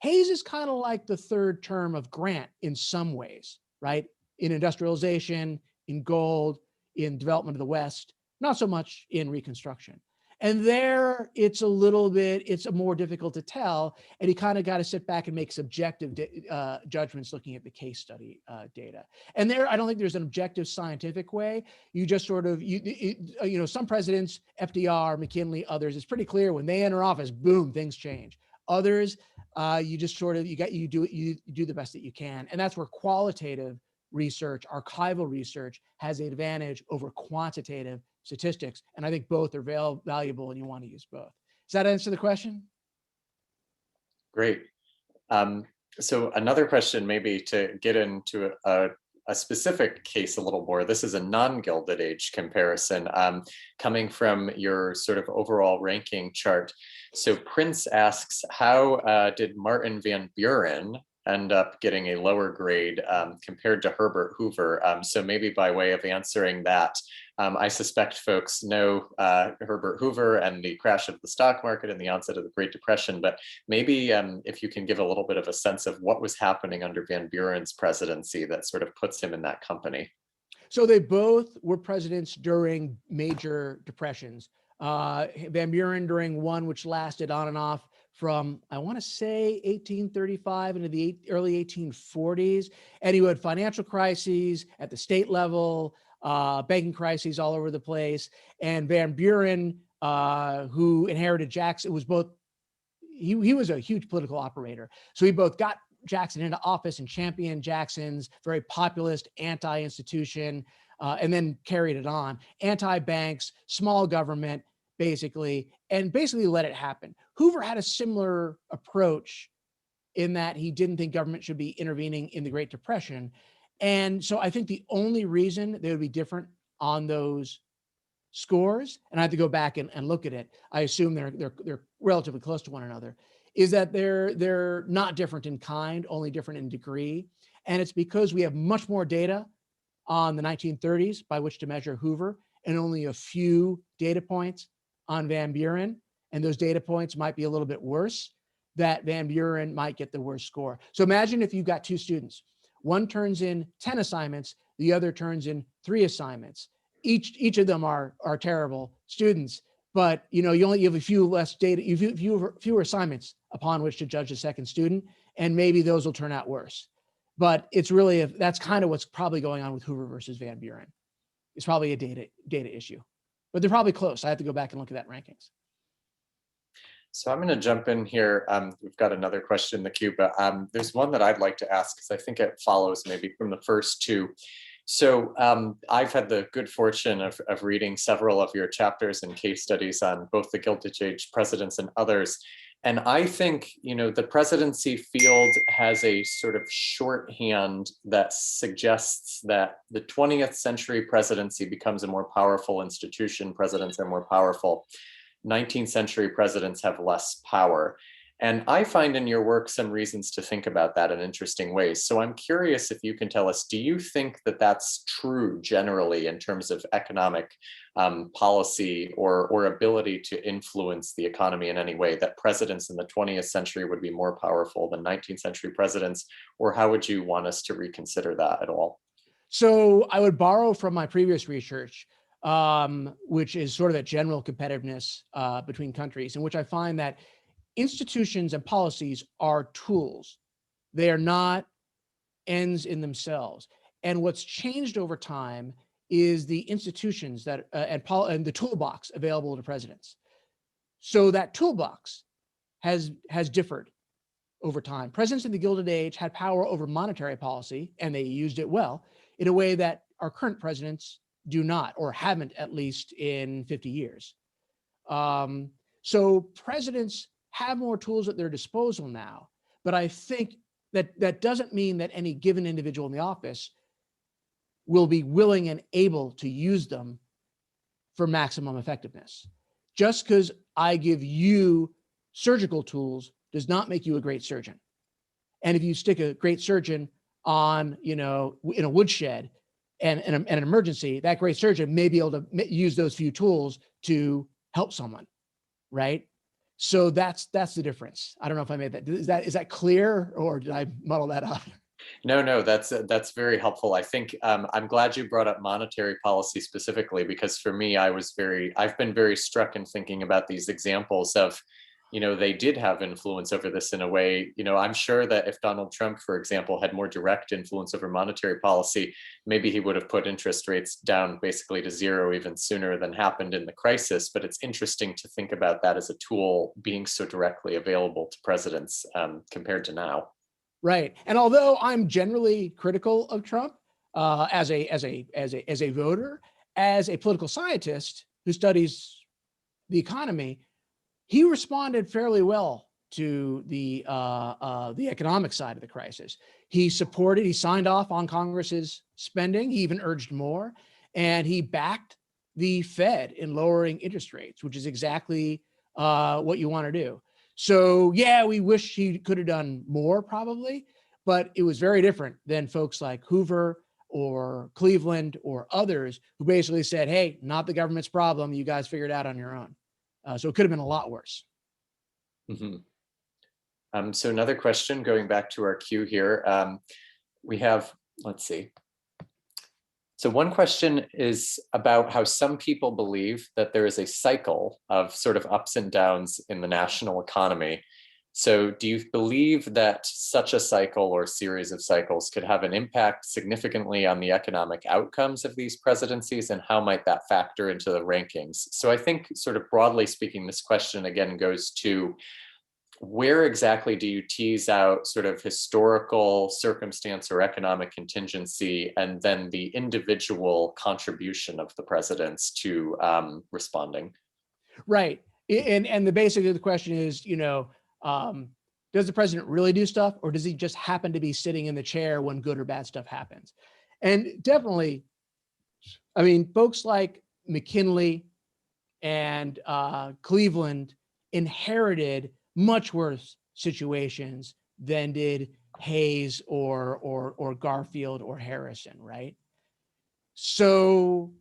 is kind of like the third term of Grant in some ways, right? In industrialization, in gold, in development of the West, not so much in Reconstruction. And there, it's more difficult to tell. And you kind of got to sit back and make subjective judgments looking at the case study data. And there, I don't think there's an objective scientific way. You just sort of, some presidents, FDR, McKinley, others, it's pretty clear when they enter office, boom, things change. Others, you just sort of, you do the best that you can. And that's where qualitative research, archival research, has an advantage over quantitative statistics. And I think both are valuable, and you want to use both. Does that answer the question? Great. So another question, maybe to get into a specific case a little more. This is a non-Gilded Age comparison coming from your sort of overall ranking chart. So Prince asks, how did Martin Van Buren end up getting a lower grade compared to Herbert Hoover? So maybe by way of answering that, I suspect folks know Herbert Hoover and the crash of the stock market and the onset of the Great Depression, but maybe if you can give a little bit of a sense of what was happening under Van Buren's presidency that sort of puts him in that company. So they both were presidents during major depressions. Van Buren during one which lasted on and off from, I want to say, 1835 into the early 1840s. And you had financial crises at the state level, banking crises all over the place. And Van Buren, who inherited Jackson, was both, he was a huge political operator. So he both got Jackson into office and championed Jackson's very populist anti-institution, and then carried it on. Anti-banks, small government, basically, and basically let it happen. Hoover had a similar approach in that he didn't think government should be intervening in the Great Depression. And so I think the only reason they would be different on those scores, and I have to go back and look at it, I assume they're relatively close to one another, is that they're not different in kind, only different in degree. And it's because we have much more data on the 1930s by which to measure Hoover, and only a few data points on Van Buren. And those data points might be a little bit worse, that Van Buren might get the worst score. So imagine if you've got two students, one turns in 10 assignments, the other turns in 3 assignments. Each of them are terrible students, but you have a few less data, fewer assignments upon which to judge the second student, and maybe those will turn out worse. But it's really, that's kind of what's probably going on with Hoover versus Van Buren. It's probably a data issue, but they're probably close. I have to go back and look at that rankings. So I'm going to jump in here. We've got another question in the queue, but there's one that I'd like to ask because I think it follows maybe from the first two. So I've had the good fortune of reading several of your chapters and case studies on both the Gilded Age presidents and others. And I think, the presidency field has a sort of shorthand that suggests that the 20th century presidency becomes a more powerful institution. Presidents are more powerful. 19th century presidents have less power. And I find in your work some reasons to think about that in interesting ways. So I'm curious if you can tell us, do you think that that's true generally in terms of economic policy or ability to influence the economy in any way, that presidents in the 20th century would be more powerful than 19th century presidents? Or how would you want us to reconsider that at all? So I would borrow from my previous research, which is sort of that general competitiveness between countries, in which I find that institutions and policies are tools. They are not ends in themselves. And what's changed over time is the institutions that and the toolbox available to presidents. So that toolbox has differed over time. Presidents in the Gilded Age had power over monetary policy, and they used it well in a way that our current presidents do not, or haven't, at least in 50 years. So presidents have more tools at their disposal now, but I think that doesn't mean that any given individual in the office will be willing and able to use them for maximum effectiveness. Just because I give you surgical tools does not make you a great surgeon. And if you stick a great surgeon on, in a woodshed and an emergency, that great surgeon may be able to use those few tools to help someone, right? So that's the difference. I don't know if I made that. Is that clear, or did I muddle that up? No, that's very helpful. I think I'm glad you brought up monetary policy specifically, because for me, I've been very struck in thinking about these examples of, they did have influence over this in a way. I'm sure that if Donald Trump, for example, had more direct influence over monetary policy, maybe he would have put interest rates down basically to zero even sooner than happened in the crisis. But it's interesting to think about that as a tool being so directly available to presidents compared to now. Right. And although I'm generally critical of Trump as a voter, as a political scientist who studies the economy, he responded fairly well to the economic side of the crisis. He signed off on Congress's spending. He even urged more, and he backed the Fed in lowering interest rates, which is exactly what you want to do. So yeah, we wish he could have done more probably, but it was very different than folks like Hoover or Cleveland or others who basically said, hey, not the government's problem. You guys figure it out on your own. So it could have been a lot worse. Mm-hmm. So another question, going back to our queue here, we have, let's see. So one question is about how some people believe that there is a cycle of sort of ups and downs in the national economy. So do you believe that such a cycle or series of cycles could have an impact significantly on the economic outcomes of these presidencies, and how might that factor into the rankings? So I think, sort of broadly speaking, this question again goes to, where exactly do you tease out sort of historical circumstance or economic contingency, and then the individual contribution of the presidents to responding? Right. And the basic of the question is, does the president really do stuff, or does he just happen to be sitting in the chair when good or bad stuff happens? And definitely, I mean, folks like McKinley and Cleveland inherited much worse situations than did Hayes or Garfield or Harrison, right? So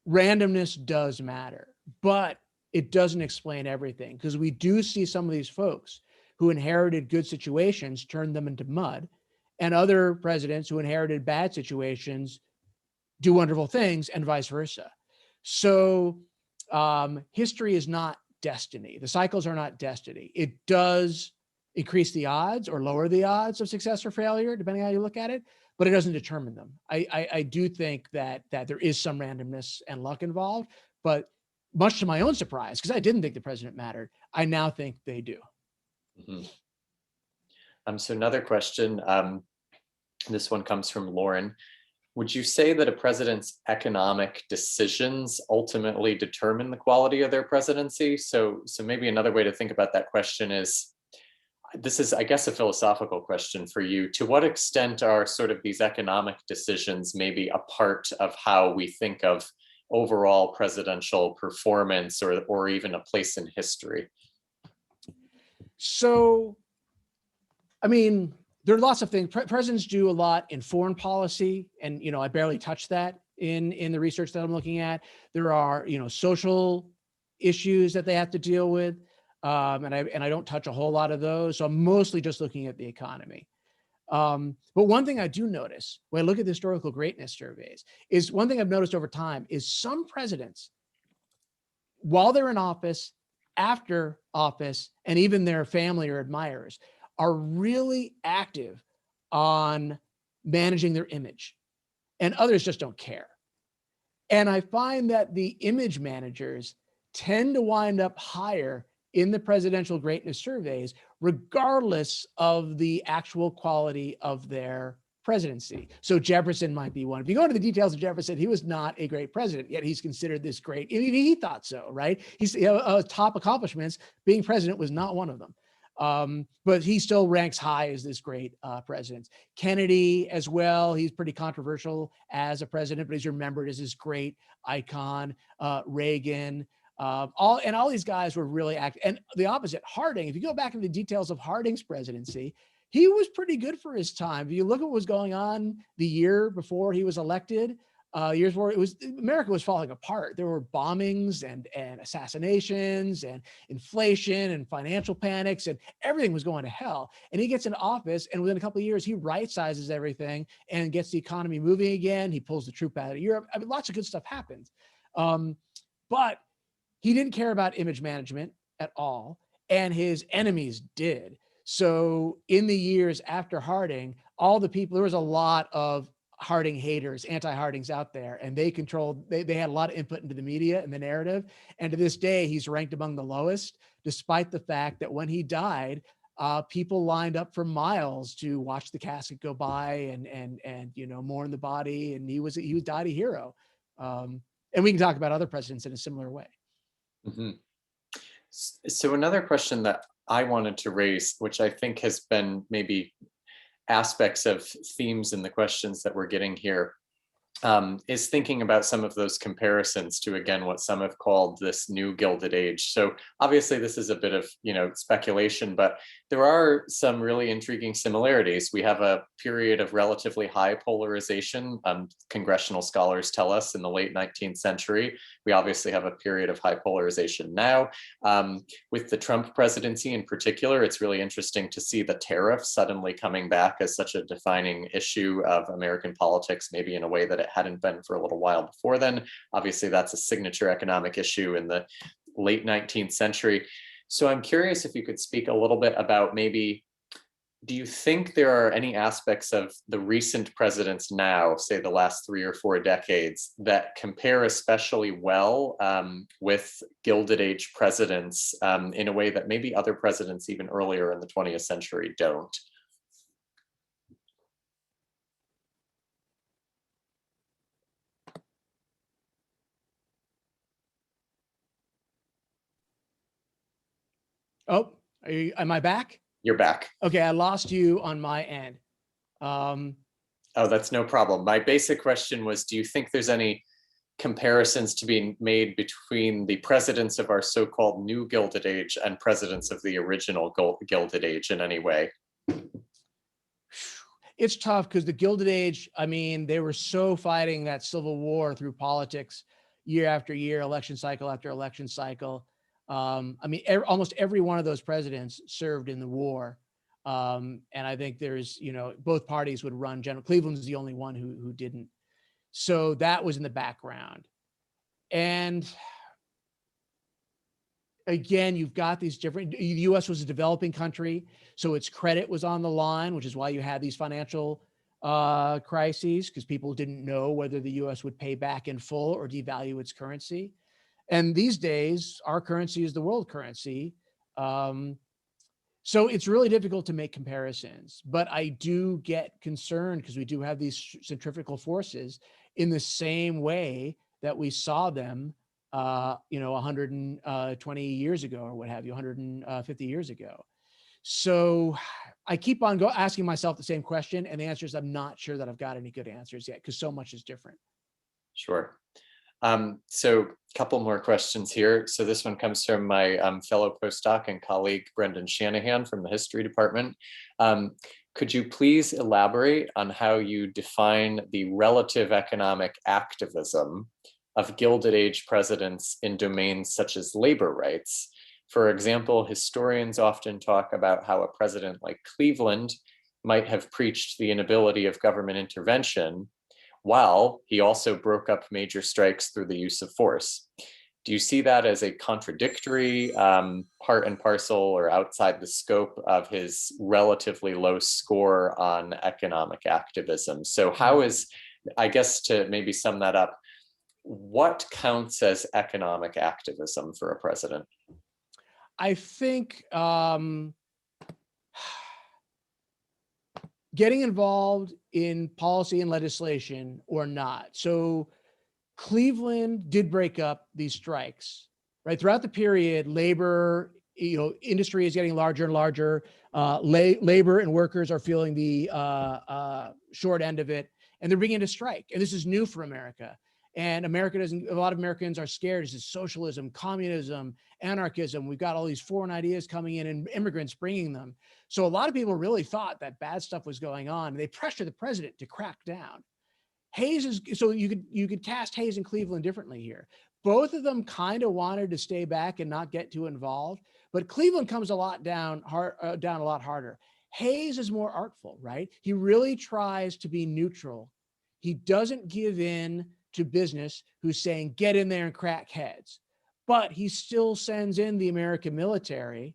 randomness does matter, but it doesn't explain everything, because we do see some of these folks who inherited good situations turn them into mud, and other presidents who inherited bad situations do wonderful things, and vice versa. So history is not destiny. The cycles are not destiny. It does increase the odds or lower the odds of success or failure, depending on how you look at it, but it doesn't determine them. I do think that there is some randomness and luck involved, but much to my own surprise, because I didn't think the president mattered, I now think they do. So another question, this one comes from Lauren. Would you say that a president's economic decisions ultimately determine the quality of their presidency? So maybe another way to think about that question is, this is, I guess, a philosophical question for you. To what extent are sort of these economic decisions maybe a part of how we think of overall presidential performance, or even a place in history? So, I mean, there are lots of things. Presidents do a lot in foreign policy, and I barely touch that in the research that I'm looking at. There are social issues that they have to deal with, and I don't touch a whole lot of those. So I'm mostly just looking at the economy. But one thing I do notice when I look at the historical greatness surveys is, one thing I've noticed over time is some presidents, while they're in office, after office, and even their family or admirers, are really active on managing their image, and others just don't care. And I find that the image managers tend to wind up higher in the presidential greatness surveys, regardless of the actual quality of their presidency. So Jefferson might be one. If you go into the details of Jefferson, he was not a great president, yet he's considered this great. I mean, he thought so, right? He's top accomplishments. Being president was not one of them. But he still ranks high as this great president. Kennedy as well. He's pretty controversial as a president, but he's remembered as this great icon. Reagan, all these guys were really active. And the opposite, Harding. If you go back into the details of Harding's presidency, he was pretty good for his time. If you look at what was going on the year before he was elected, years where America was falling apart. There were bombings and assassinations and inflation and financial panics, and everything was going to hell. And he gets into office, and within a couple of years, he right-sizes everything and gets the economy moving again. He pulls the troop out of Europe. I mean, lots of good stuff happens. But he didn't care about image management at all, and his enemies did. So in the years after Harding, there was a lot of Harding haters, anti-Hardings out there, and they had a lot of input into the media and the narrative. And to this day, he's ranked among the lowest, despite the fact that when he died, people lined up for miles to watch the casket go by and mourn the body. And he died a hero. And we can talk about other presidents in a similar way. Mm-hmm. So another question that I wanted to raise, which I think has been maybe aspects of themes in the questions that we're getting here, is thinking about some of those comparisons to, again, what some have called this new Gilded Age. So obviously this is a bit of, speculation, but there are some really intriguing similarities. We have a period of relatively high polarization. Congressional scholars tell us in the late 19th century. We obviously have a period of high polarization now. With the Trump presidency in particular, it's really interesting to see the tariffs suddenly coming back as such a defining issue of American politics, maybe in a way that it hadn't been for a little while before then. Obviously, that's a signature economic issue in the late 19th century. So I'm curious if you could speak a little bit about maybe, do you think there are any aspects of the recent presidents now, say the last 3 or 4 decades, that compare especially well with Gilded Age presidents in a way that maybe other presidents even earlier in the 20th century don't? Oh, am I back? You're back. Okay, I lost you on my end. Um, Oh, that's no problem. My basic question was, do you think there's any comparisons to be made between the presidents of our so-called new Gilded Age and presidents of the original Gilded Age in any way? it's tough because the Gilded Age, I mean, they were so fighting that civil war through politics year after year, election cycle after election cycle. I mean, almost every one of those presidents served in the war. And I think there's, you know, both parties would run. General Cleveland was the only one who didn't. So that was in the background. And again, you've got these different, the US was a developing country, so its credit was on the line, which is why you had these financial crises, because people didn't know whether the US would pay back in full or devalue its currency. And these days, our currency is the world currency. So it's really difficult to make comparisons, but I do get concerned because we do have these centrifugal forces in the same way that we saw them, 120 years ago or what have you, 150 years ago. So I keep on asking myself the same question, and the answer is I'm not sure that I've got any good answers yet because so much is different. Sure. So a couple more questions here. So this one comes from my fellow postdoc and colleague, Brendan Shanahan from the history department. Could you please elaborate on how you define the relative economic activism of Gilded Age presidents in domains such as labor rights? For example, historians often talk about how a president like Cleveland might have preached the inability of government intervention, while he also broke up major strikes through the use of force. Do you see that as a contradictory part and parcel or outside the scope of his relatively low score on economic activism? So how is, I guess to maybe sum that up, what counts as economic activism for a president? I think getting involved in policy and legislation or not. So Cleveland did break up these strikes, right? Throughout the period, labor, industry is getting larger and larger. Labor and workers are feeling the short end of it, and they're beginning to strike. And this is new for America. And America doesn't, a lot of Americans are scared. This is socialism, communism, anarchism. We've got all these foreign ideas coming in and immigrants bringing them. So a lot of people really thought that bad stuff was going on. They pressured the president to crack down. Hayes is, so you could cast Hayes and Cleveland differently here. Both of them kind of wanted to stay back and not get too involved, but Cleveland comes a lot down a lot harder. Hayes is more artful, right? He really tries to be neutral. He doesn't give in to business who's saying, get in there and crack heads. But he still sends in the American military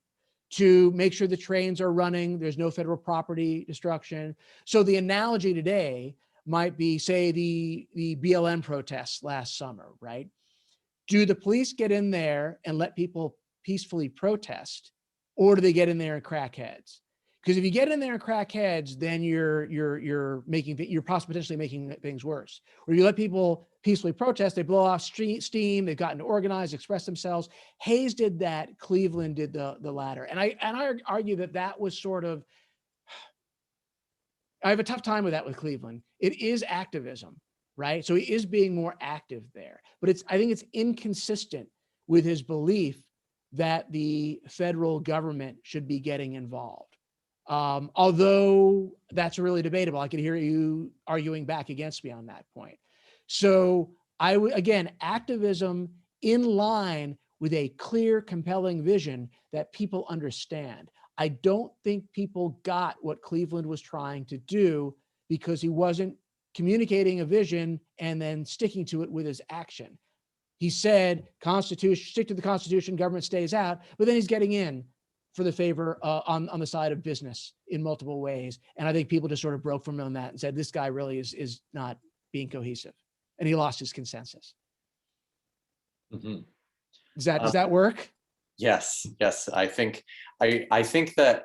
to make sure the trains are running. There's no federal property destruction. So the analogy today might be, say, the BLM protests last summer, right? Do the police get in there and let people peacefully protest, or do they get in there and crack heads? Because if you get in there and crack heads, then you're potentially making things worse. Or you let people peacefully protest, they blow off steam, they've gotten organized, express themselves. Hayes did that, Cleveland did the latter. And I argue that was sort of, I have a tough time with that with Cleveland. It is activism, right? So he is being more active there, but I think it's inconsistent with his belief that the federal government should be getting involved. Although that's really debatable. I could hear you arguing back against me on that point. So again, activism in line with a clear, compelling vision that people understand. I don't think people got what Cleveland was trying to do because he wasn't communicating a vision and then sticking to it with his action. He said, Constitution, stick to the Constitution, government stays out, but then he's getting in for the favor on the side of business in multiple ways. And I think people just sort of broke from him on that and said, this guy really is not being cohesive. And he lost his consensus. Mm-hmm. Does that work? Yes, yes. I think that,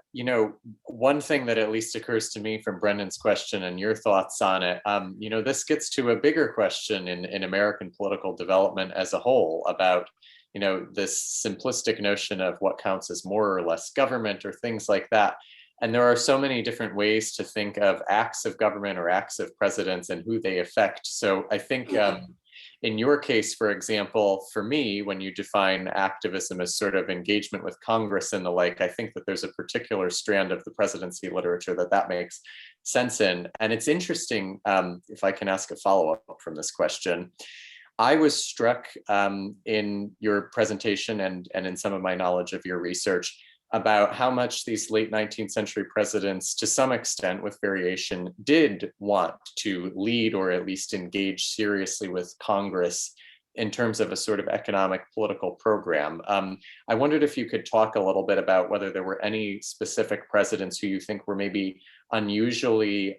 one thing that at least occurs to me from Brendan's question and your thoughts on it, this gets to a bigger question in American political development as a whole about, this simplistic notion of what counts as more or less government or things like that. And there are so many different ways to think of acts of government or acts of presidents and who they affect. So I think in your case, for example, for me, when you define activism as sort of engagement with Congress and the like, I think that there's a particular strand of the presidency literature that makes sense in. And it's interesting, if I can ask a follow-up from this question. I was struck in your presentation and in some of my knowledge of your research about how much these late 19th century presidents, to some extent with variation, did want to lead or at least engage seriously with Congress in terms of a sort of economic political program. I wondered if you could talk a little bit about whether there were any specific presidents who you think were maybe unusually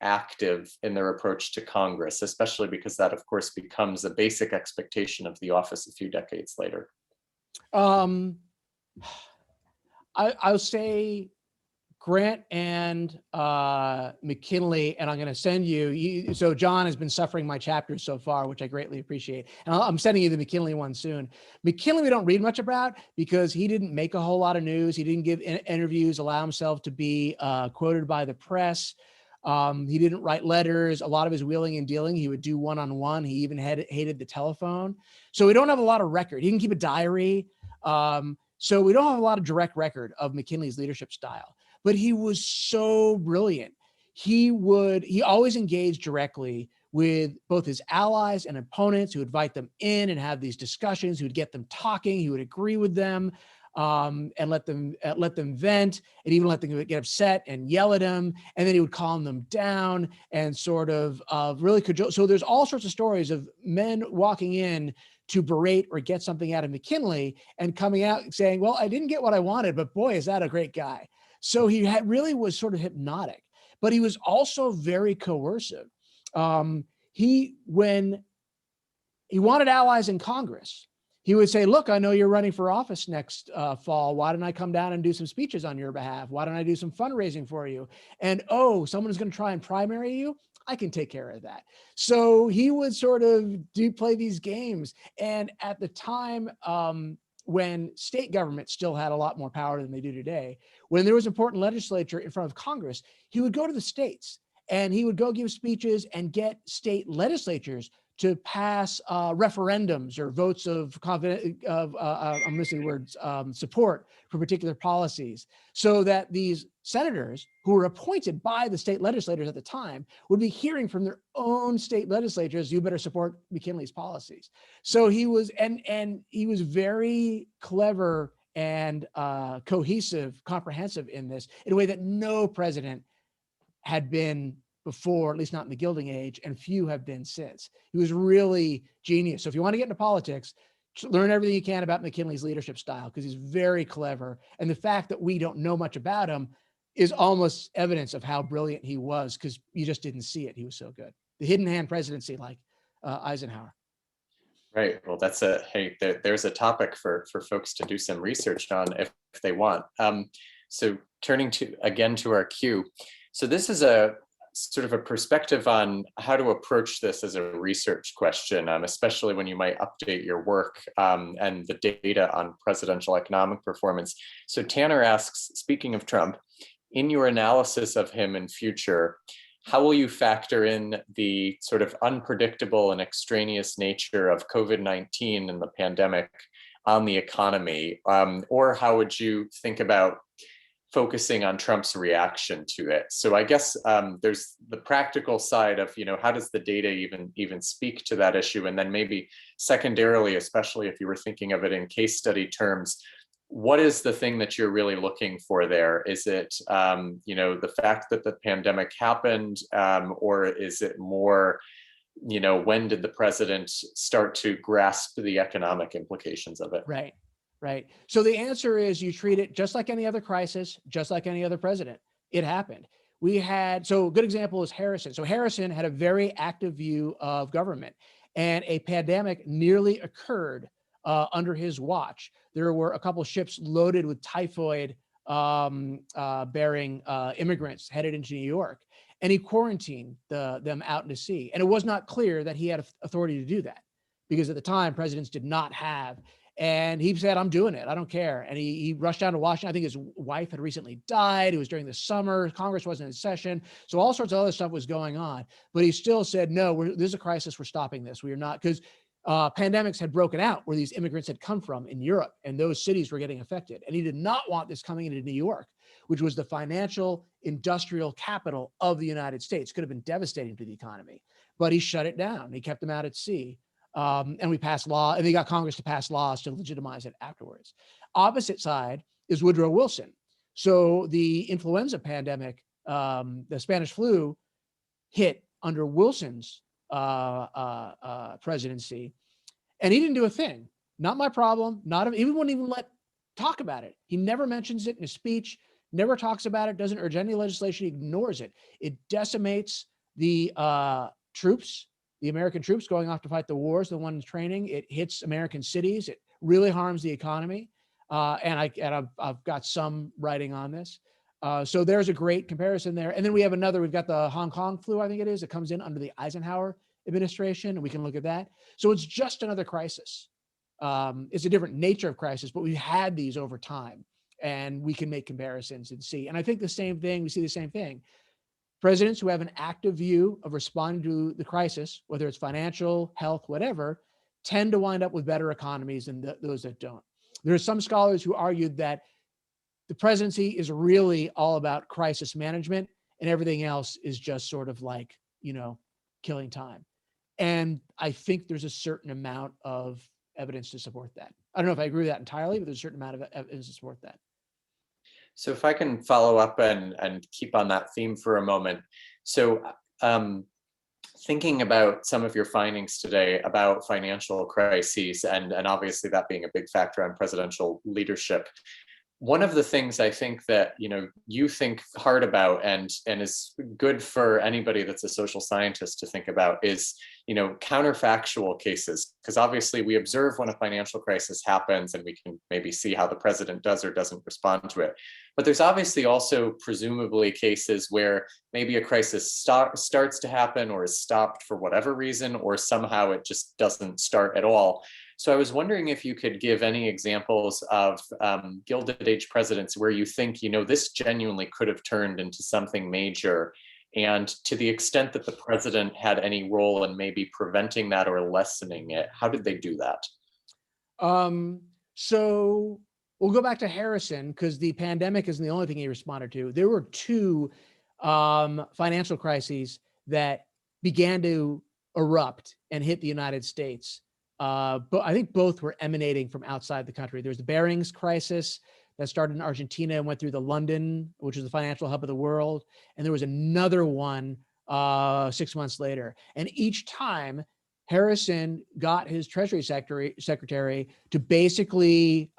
active in their approach to Congress, especially because that, of course, becomes a basic expectation of the office a few decades later. I'll say Grant and McKinley, and I'm going to send you. So John has been suffering my chapters so far, which I greatly appreciate. And I'm sending you the McKinley one soon. McKinley, we don't read much about because he didn't make a whole lot of news. He didn't give interviews, allow himself to be quoted by the press. He didn't write letters. A lot of his wheeling and dealing, he would do one-on-one. He even hated the telephone. So we don't have a lot of record. He didn't keep a diary. So we don't have a lot of direct record of McKinley's leadership style, but he was so brilliant. He always engaged directly with both his allies and opponents. He would invite them in and have these discussions. He would get them talking. He would agree with them and let them vent, and even let them get upset and yell at him. And then he would calm them down and sort of really cajole. So there's all sorts of stories of men walking in to berate or get something out of McKinley and coming out saying, well, I didn't get what I wanted, but boy, is that a great guy. So he really was sort of hypnotic, but he was also very coercive. When he wanted allies in Congress, he would say, look, I know you're running for office next fall. Why don't I come down and do some speeches on your behalf? Why don't I do some fundraising for you? And, oh, someone's going to try and primary you? I can take care of that. So he would sort of play these games. And at the time when state government still had a lot more power than they do today, when there was important legislature in front of Congress, he would go to the states and he would go give speeches and get state legislatures to pass referendums or votes of I'm missing words, support for particular policies, so that these senators who were appointed by the state legislators at the time would be hearing from their own state legislatures, you better support McKinley's policies. So he was, and he was very clever and cohesive, comprehensive in this, in a way that no president had been before, at least not in the Gilded Age, and few have been since. He was really genius. So if you want to get into politics, learn everything you can about McKinley's leadership style, because he's very clever. And the fact that we don't know much about him is almost evidence of how brilliant he was, because you just didn't see it. He was so good. The hidden hand presidency, like Eisenhower. Right. Well, there's a topic for folks to do some research on if they want. So turning again to our cue. So this is a sort of a perspective on how to approach this as a research question, especially when you might update your work and the data on presidential economic performance. So Tanner asks, speaking of Trump, in your analysis of him in future, how will you factor in the sort of unpredictable and extraneous nature of COVID-19 and the pandemic on the economy? Or how would you think about focusing on Trump's reaction to it? So I guess there's the practical side of, how does the data even speak to that issue? And then maybe secondarily, especially if you were thinking of it in case study terms, what is the thing that you're really looking for there? Is it, the fact that the pandemic happened, or is it more when did the president start to grasp the economic implications of it? Right, right. So the answer is you treat it just like any other crisis, just like any other president. It happened. So a good example is Harrison. So Harrison had a very active view of government, and a pandemic nearly occurred under his watch. There were a couple of ships loaded with typhoid bearing immigrants headed into New York, and he quarantined them out into sea. And it was not clear that he had authority to do that, because at the time presidents did not have. And he said, I'm doing it. I don't care. And he rushed down to Washington. I think his wife had recently died. It was during the summer. Congress wasn't in session. So all sorts of other stuff was going on. But he still said, no, there's a crisis. We're stopping this. We are not, because pandemics had broken out where these immigrants had come from in Europe, and those cities were getting affected. And he did not want this coming into New York, which was the financial industrial capital of the United States. Could have been devastating to the economy, but he shut it down. He kept them out at sea. And we passed law, and they got Congress to pass laws to legitimize it afterwards. Opposite side is Woodrow Wilson. So the influenza pandemic, the Spanish flu, hit under Wilson's presidency, and he didn't do a thing. Not my problem. Even wouldn't even talk about it. He never mentions it in his speech. Never talks about it. Doesn't urge any legislation. He ignores it. It decimates the troops. The American troops going off to fight the wars, the ones training. It hits American cities. It really harms the economy. And I've got some writing on this. So there's a great comparison there. And then we've got the Hong Kong flu, I think it is. It comes in under the Eisenhower administration, and we can look at that. So it's just another crisis. It's a different nature of crisis, but we've had these over time, and we can make comparisons and see. And I think we see the same thing. Presidents who have an active view of responding to the crisis, whether it's financial, health, whatever, tend to wind up with better economies than those that don't. There are some scholars who argued that the presidency is really all about crisis management, and everything else is just sort of like, killing time. And I think there's a certain amount of evidence to support that. I don't know if I agree with that entirely, but there's a certain amount of evidence to support that. So if I can follow up and keep on that theme for a moment. So thinking about some of your findings today about financial crises, and obviously that being a big factor on presidential leadership, one of the things I think that you think hard about and is good for anybody that's a social scientist to think about is counterfactual cases, because obviously we observe when a financial crisis happens and we can maybe see how the president does or doesn't respond to it. But there's obviously also presumably cases where maybe a crisis starts to happen or is stopped for whatever reason, or somehow it just doesn't start at all. So I was wondering if you could give any examples of Gilded Age presidents where you think, this genuinely could have turned into something major, and to the extent that the president had any role in maybe preventing that or lessening it, how did they do that? So we'll go back to Harrison, because the pandemic isn't the only thing he responded to. There were two financial crises that began to erupt and hit the United States. But I think both were emanating from outside the country. There was the Barings crisis that started in Argentina and went through the London, which is the financial hub of the world. And there was another one 6 months later. And each time Harrison got his Treasury Secretary to basically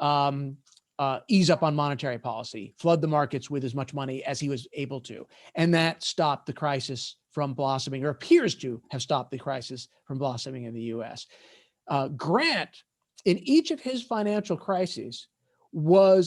ease up on monetary policy, flood the markets with as much money as he was able to. And that stopped the crisis from blossoming, or appears to have stopped the crisis from blossoming in the US. Grant, in each of his financial crises,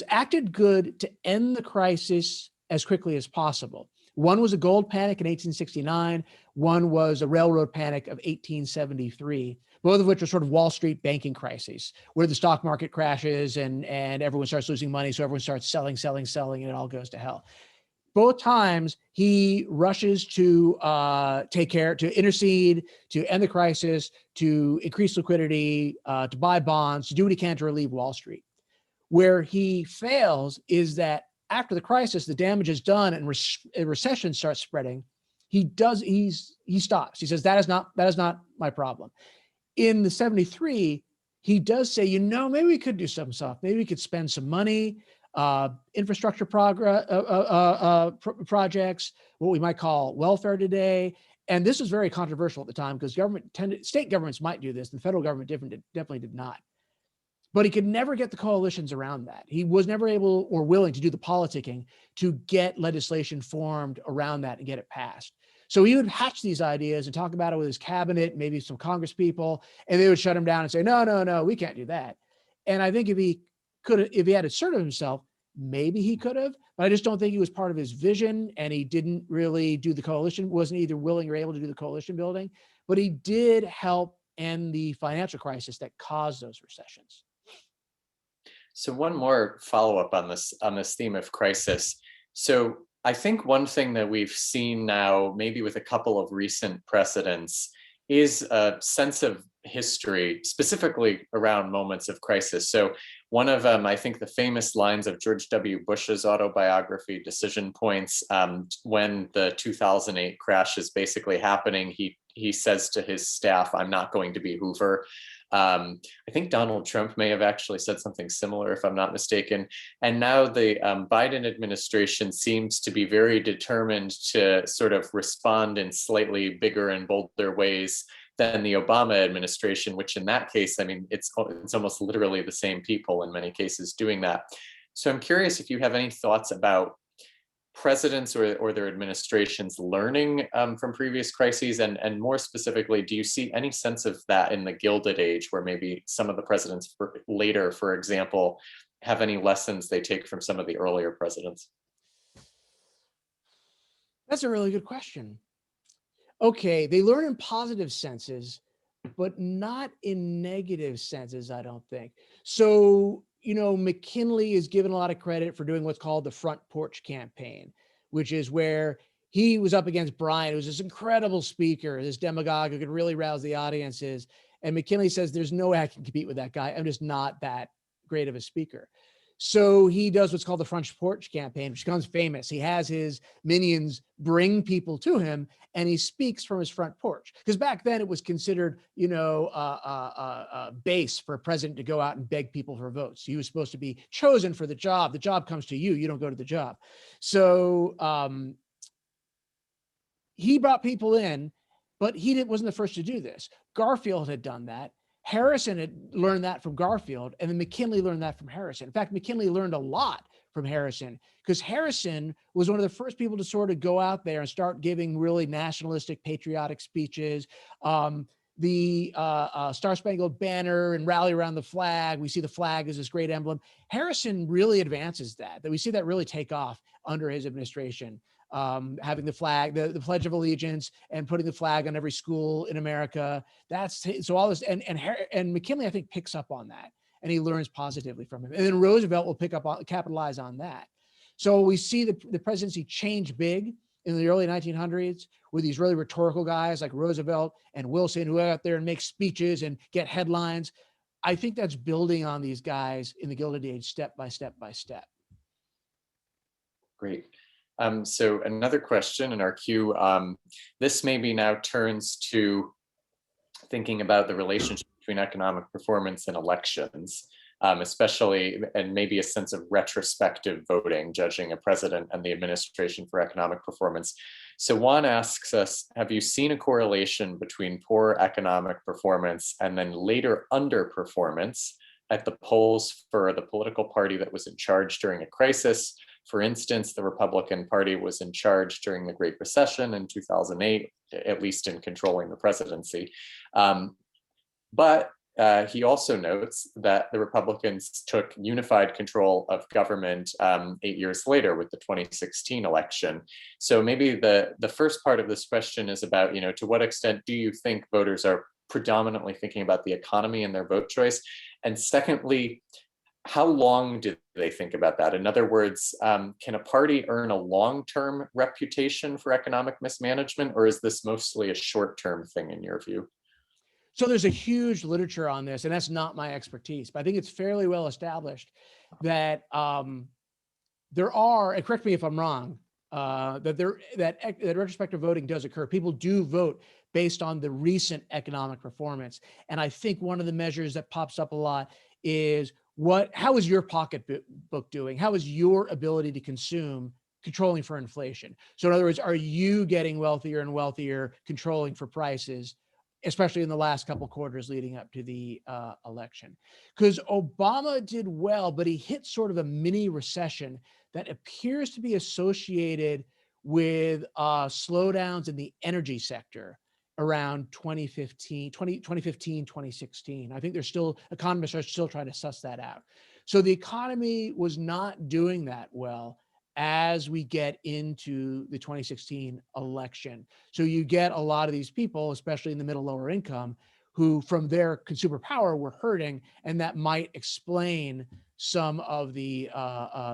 acted good to end the crisis as quickly as possible. One was a gold panic in 1869. One was a railroad panic of 1873, both of which are sort of Wall Street banking crises, where the stock market crashes and everyone starts losing money. So everyone starts selling, and it all goes to hell. Both times he rushes to take care, to intercede, to end the crisis, to increase liquidity, to buy bonds, to do what he can to relieve Wall Street. Where he fails is that after the crisis, the damage is done and a recession starts spreading. He stops. He says, that is not my problem. In the 73, he does say, maybe we could do some stuff. Maybe we could spend some money, infrastructure projects, what we might call welfare today, And this was very controversial at the time because state governments might do this, the federal government definitely did not. But he could never get the coalitions around that. He was never able or willing to do the politicking to get legislation formed around that and get it passed. So he would hatch these ideas and talk about it with his cabinet, maybe some Congress people, and they would shut him down and say, no, we can't do that. And I think if he had asserted himself, maybe he could have, but I just don't think he was part of his vision, and he didn't really do the coalition, wasn't either willing or able to do the coalition building, but he did help end the financial crisis that caused those recessions. So one more follow-up on this theme of crisis. So I think one thing that we've seen now, maybe with a couple of recent precedents, is a sense of history, specifically around moments of crisis. So one of I think the famous lines of George W. Bush's autobiography, Decision Points, when the 2008 crash is basically happening, he says to his staff, "I'm not going to be Hoover." I think Donald Trump may have actually said something similar, if I'm not mistaken. And now the Biden administration seems to be very determined to sort of respond in slightly bigger and bolder ways than the Obama administration, which in that case, I mean, it's almost literally the same people in many cases doing that. So I'm curious if you have any thoughts about presidents or their administrations learning from previous crises, and more specifically, do you see any sense of that in the Gilded Age, where maybe some of the presidents later, for example, have any lessons they take from some of the earlier presidents? That's a really good question. Okay, they learn in positive senses, but not in negative senses, I don't think. So, McKinley is given a lot of credit for doing what's called the Front Porch campaign, which is where he was up against Bryan, who was this incredible speaker, this demagogue who could really rouse the audiences. And McKinley says, there's no way I can compete with that guy. I'm just not that great of a speaker. So he does what's called the Front Porch campaign, which becomes famous. He has his minions bring people to him, and he speaks from his front porch. Because back then it was considered, base for a president to go out and beg people for votes. He was supposed to be chosen for the job. The job comes to you. You don't go to the job. So he brought people in, but he wasn't the first to do this. Garfield had done that. Harrison had learned that from Garfield, and then McKinley learned that from Harrison. In fact, McKinley learned a lot from Harrison, because Harrison was one of the first people to sort of go out there and start giving really nationalistic, patriotic speeches. The Star Spangled Banner and rally around the flag. We see the flag as this great emblem. Harrison really advances that we see that really take off under his administration. Having the flag, the Pledge of Allegiance, and putting the flag on every school in America. So all this, and McKinley, I think, picks up on that, and he learns positively from him. And then Roosevelt will capitalize on that. So we see the presidency change big in the early 1900s with these really rhetorical guys like Roosevelt and Wilson, who are out there and make speeches and get headlines. I think that's building on these guys in the Gilded Age, step by step by step. Great. So another question in our queue, this maybe now turns to thinking about the relationship between economic performance and elections, especially, and maybe a sense of retrospective voting, judging a president and the administration for economic performance. So Juan asks us, have you seen a correlation between poor economic performance and then later underperformance at the polls for the political party that was in charge during a crisis? For instance, the Republican Party was in charge during the Great Recession in 2008, at least in controlling the presidency. But he also notes that the Republicans took unified control of government 8 years later with the 2016 election. So maybe the first part of this question is about, to what extent do you think voters are predominantly thinking about the economy in their vote choice? And secondly, how long do they think about that? In other words, can a party earn a long-term reputation for economic mismanagement, or is this mostly a short-term thing in your view? So there's a huge literature on this, and that's not my expertise, but I think it's fairly well established that there are, and correct me if I'm wrong, that retrospective voting does occur. People do vote based on the recent economic performance. And I think one of the measures that pops up a lot is how is your pocketbook doing? How is your ability to consume controlling for inflation. So in other words, are you getting wealthier and wealthier, controlling for prices, especially in the last couple quarters leading up to the election? Because Obama did well, but he hit sort of a mini recession that appears to be associated with slowdowns in the energy sector around 2016. I think there's still, economists are still trying to suss that out. So the economy was not doing that well as we get into the 2016 election. So you get a lot of these people, especially in the middle, lower income, who from their consumer power were hurting, and that might explain some of the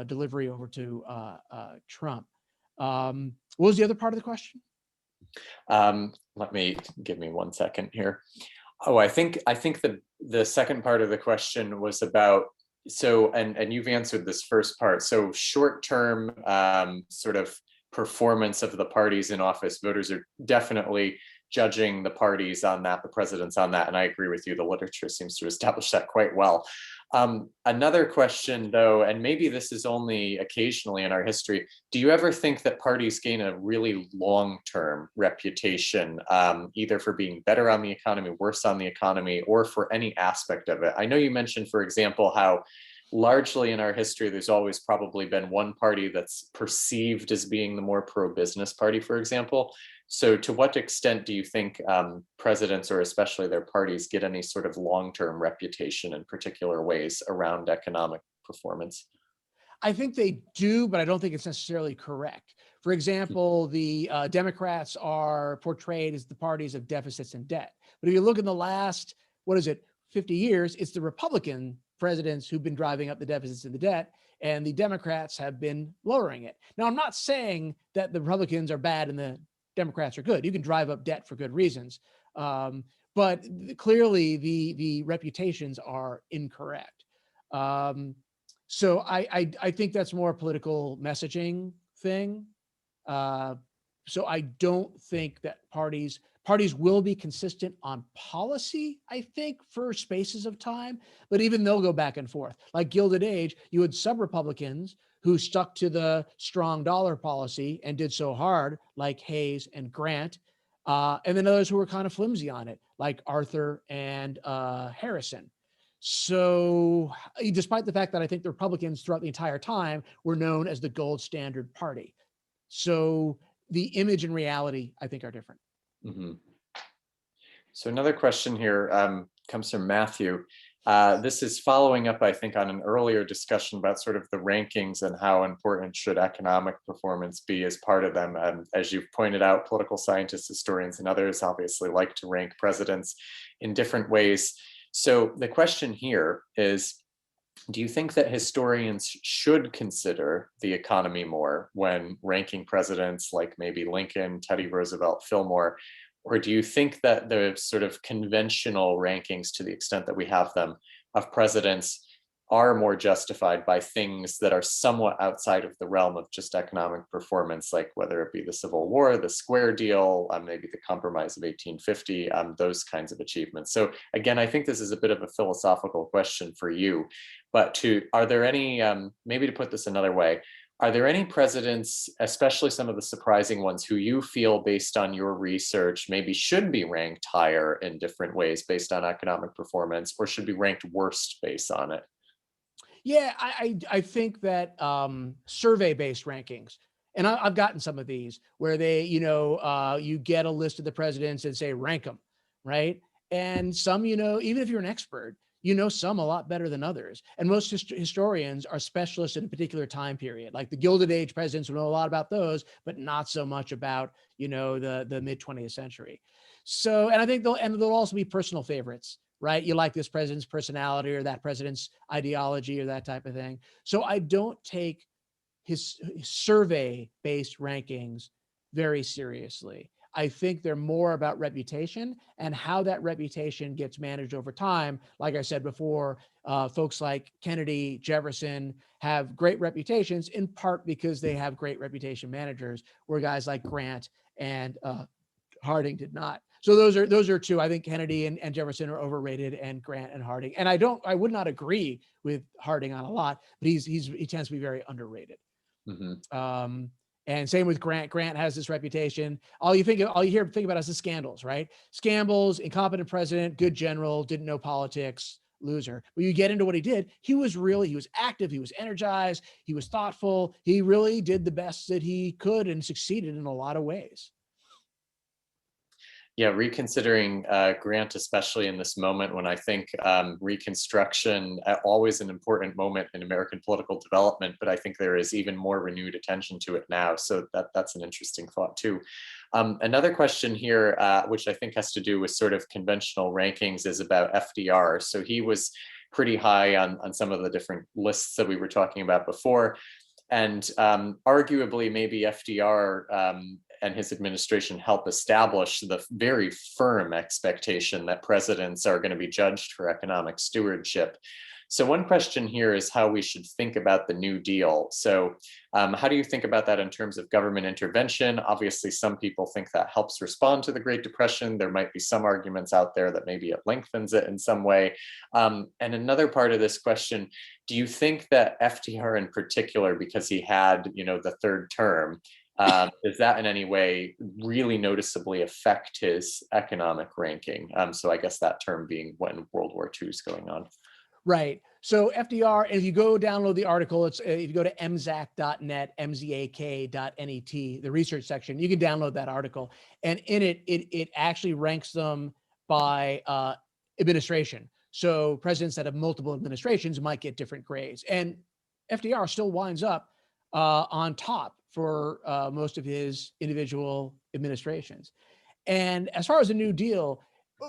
delivery over to Trump. What was the other part of the question? Give me 1 second here. Oh, I think the second part of the question was about, so, and you've answered this first part. So short-term sort of performance of the parties in office, voters are definitely judging the parties on that, the presidents on that. And I agree with you, the literature seems to establish that quite well. Another question though, and maybe this is only occasionally in our history, do you ever think that parties gain a really long-term reputation, either for being better on the economy, worse on the economy, or for any aspect of it? I know you mentioned, for example, how largely in our history, there's always probably been one party that's perceived as being the more pro-business party, for example. So to what extent do you think presidents, or especially their parties, get any sort of long-term reputation in particular ways around economic performance? I think they do, but I don't think it's necessarily correct. For example, the Democrats are portrayed as the parties of deficits and debt. But if you look in the last, 50 years, it's the Republican presidents who've been driving up the deficits and the debt, and the Democrats have been lowering it. Now, I'm not saying that the Republicans are bad and the Democrats are good. You can drive up debt for good reasons. But clearly the reputations are incorrect. So I think that's more a political messaging thing. So I don't think that parties will be consistent on policy, I think, for spaces of time, but even they'll go back and forth. Like Gilded Age, you had some Republicans who stuck to the strong dollar policy and did so hard, like Hayes and Grant, and then others who were kind of flimsy on it, like Arthur and Harrison. So despite the fact that I think the Republicans throughout the entire time were known as the gold standard party. So the image and reality, I think, are different. Mm-hmm. So another question here comes from Matthew. This is following up, I think, on an earlier discussion about sort of the rankings and how important should economic performance be as part of them. As you've pointed out, political scientists, historians, and others obviously like to rank presidents in different ways. So the question here is, do you think that historians should consider the economy more when ranking presidents like maybe Lincoln, Teddy Roosevelt, Fillmore? Or do you think that the sort of conventional rankings, to the extent that we have them, of presidents are more justified by things that are somewhat outside of the realm of just economic performance, like whether it be the Civil War, the Square Deal, maybe the Compromise of 1850, those kinds of achievements? So again, I think this is a bit of a philosophical question for you, but are there any, maybe to put this another way, are there any presidents, especially some of the surprising ones, who you feel, based on your research, maybe should be ranked higher in different ways based on economic performance, or should be ranked worst based on it? Yeah, I think that survey-based rankings, and I've gotten some of these where they, you get a list of the presidents and say rank them, right? And some, even if you're an expert, some a lot better than others. And most historians are specialists in a particular time period. Like the Gilded Age presidents will know a lot about those, but not so much about, the mid 20th century. So, and I think they'll also be personal favorites, right? You like this president's personality or that president's ideology or that type of thing. So I don't take his survey-based rankings very seriously. I think they're more about reputation and how that reputation gets managed over time. Like I said before, folks like Kennedy, Jefferson have great reputations, in part because they have great reputation managers, where guys like Grant and Harding did not. So those are two. I think Kennedy and Jefferson are overrated, and Grant and Harding. And I would not agree with Harding on a lot, but he tends to be very underrated. Mm-hmm. And same with Grant. Grant has this reputation. All you think about is the scandals, right? Scandals, incompetent president, good general, didn't know politics, loser. But you get into what he did. He was active. He was energized. He was thoughtful. He really did the best that he could and succeeded in a lot of ways. Yeah, reconsidering Grant, especially in this moment when I think Reconstruction, always an important moment in American political development, but I think there is even more renewed attention to it now. So that's an interesting thought too. Another question here, which I think has to do with sort of conventional rankings, is about FDR. So he was pretty high on some of the different lists that we were talking about before. And arguably, maybe FDR and his administration help establish the very firm expectation that presidents are going to be judged for economic stewardship. So one question here is how we should think about the New Deal. So how do you think about that in terms of government intervention? Obviously, some people think that helps respond to the Great Depression. There might be some arguments out there that maybe it lengthens it in some way. And another part of this question, do you think that FDR in particular, because he had, the third term, does that in any way really noticeably affect his economic ranking? So I guess that term being when World War II is going on. Right. So FDR, if you go download the article, if you go to mzac.net, mzak.net, the research section, you can download that article. And in it actually ranks them by administration. So presidents that have multiple administrations might get different grades. And FDR still winds up on top for most of his individual administrations. And as far as the New Deal,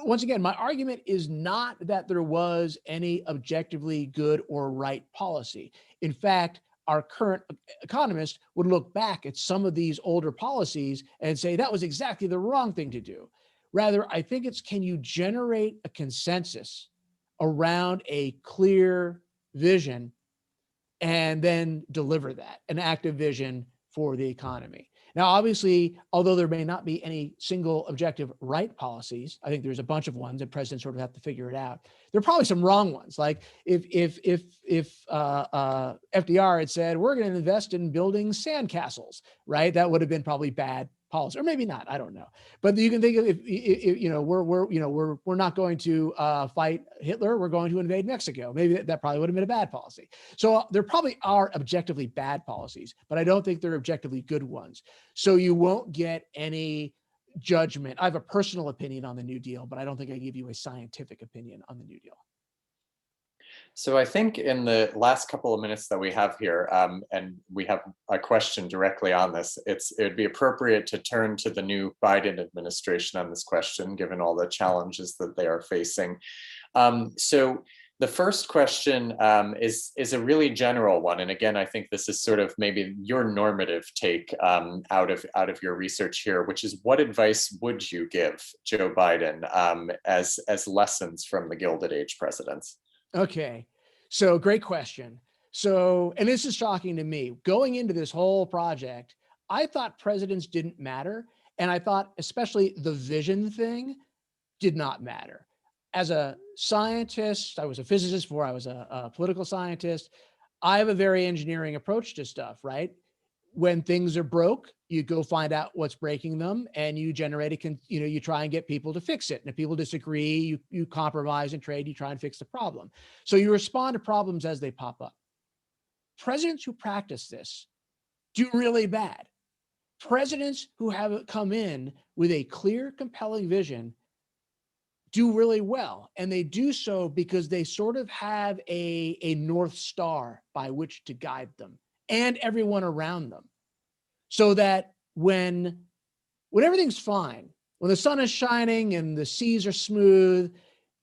once again, my argument is not that there was any objectively good or right policy. In fact, our current economists would look back at some of these older policies and say that was exactly the wrong thing to do. Rather, I think it's, can you generate a consensus around a clear vision and then deliver that, an active vision for the economy? Now, obviously, although there may not be any single objective right policies, I think there's a bunch of ones that presidents sort of have to figure it out. There are probably some wrong ones. Like if FDR had said, we're going to invest in building sandcastles, right? That would have been probably bad policy, or maybe not. I don't know. But you can think of we're not going to fight Hitler. We're going to invade Mexico. Maybe that probably would have been a bad policy. So there probably are objectively bad policies, but I don't think they're objectively good ones. So you won't get any judgment. I have a personal opinion on the New Deal, but I don't think I give you a scientific opinion on the New Deal. So I think in the last couple of minutes that we have here, and we have a question directly on this, it would be appropriate to turn to the new Biden administration on this question, given all the challenges that they are facing. So the first question is a really general one. And again, I think this is sort of maybe your normative take out of your research here, which is, what advice would you give Joe Biden as lessons from the Gilded Age presidents? Okay, so great question. So, and this is shocking to me. Going into this whole project, I thought presidents didn't matter. And I thought especially the vision thing did not matter. As a scientist, I was a physicist before I was a political scientist. I have a very engineering approach to stuff, right? When things are broke, you go find out what's breaking them, and you generate you try and get people to fix it. And if people disagree, you compromise and trade, you try and fix the problem. So you respond to problems as they pop up. Presidents who practice this do really bad. Presidents who have come in with a clear, compelling vision do really well. And they do so because they sort of have a North Star by which to guide them and everyone around them. So that when everything's fine, when the sun is shining and the seas are smooth,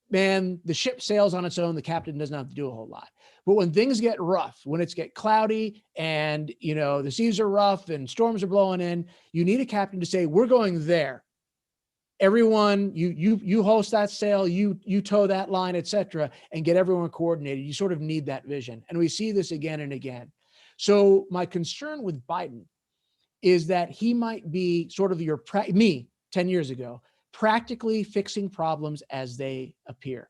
man, the ship sails on its own, the captain doesn't have to do a whole lot. But when things get rough, when it's get cloudy and the seas are rough and storms are blowing in, you need a captain to say, we're going there. Everyone, you host that sail, you tow that line, etc., and get everyone coordinated. You sort of need that vision. And we see this again and again. So my concern with Biden is that he might be sort of me 10 years ago, practically fixing problems as they appear.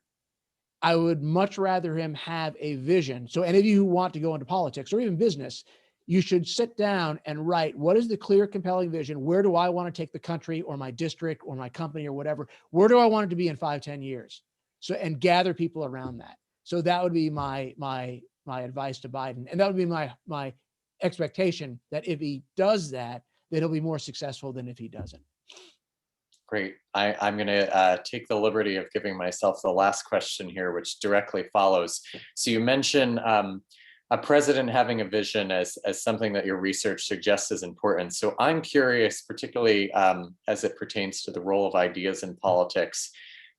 I would much rather him have a vision. So any of you who want to go into politics or even business, you should sit down and write, what is the clear, compelling vision? Where do I want to take the country or my district or my company or whatever? Where do I want it to be in 5, 10 years? So, and gather people around that. So that would be my advice to Biden. And that would be my expectation, that if he does that, then he'll be more successful than if he doesn't. Great. I'm going to take the liberty of giving myself the last question here, which directly follows. So you mentioned a president having a vision as something that your research suggests is important. So I'm curious, particularly as it pertains to the role of ideas in politics,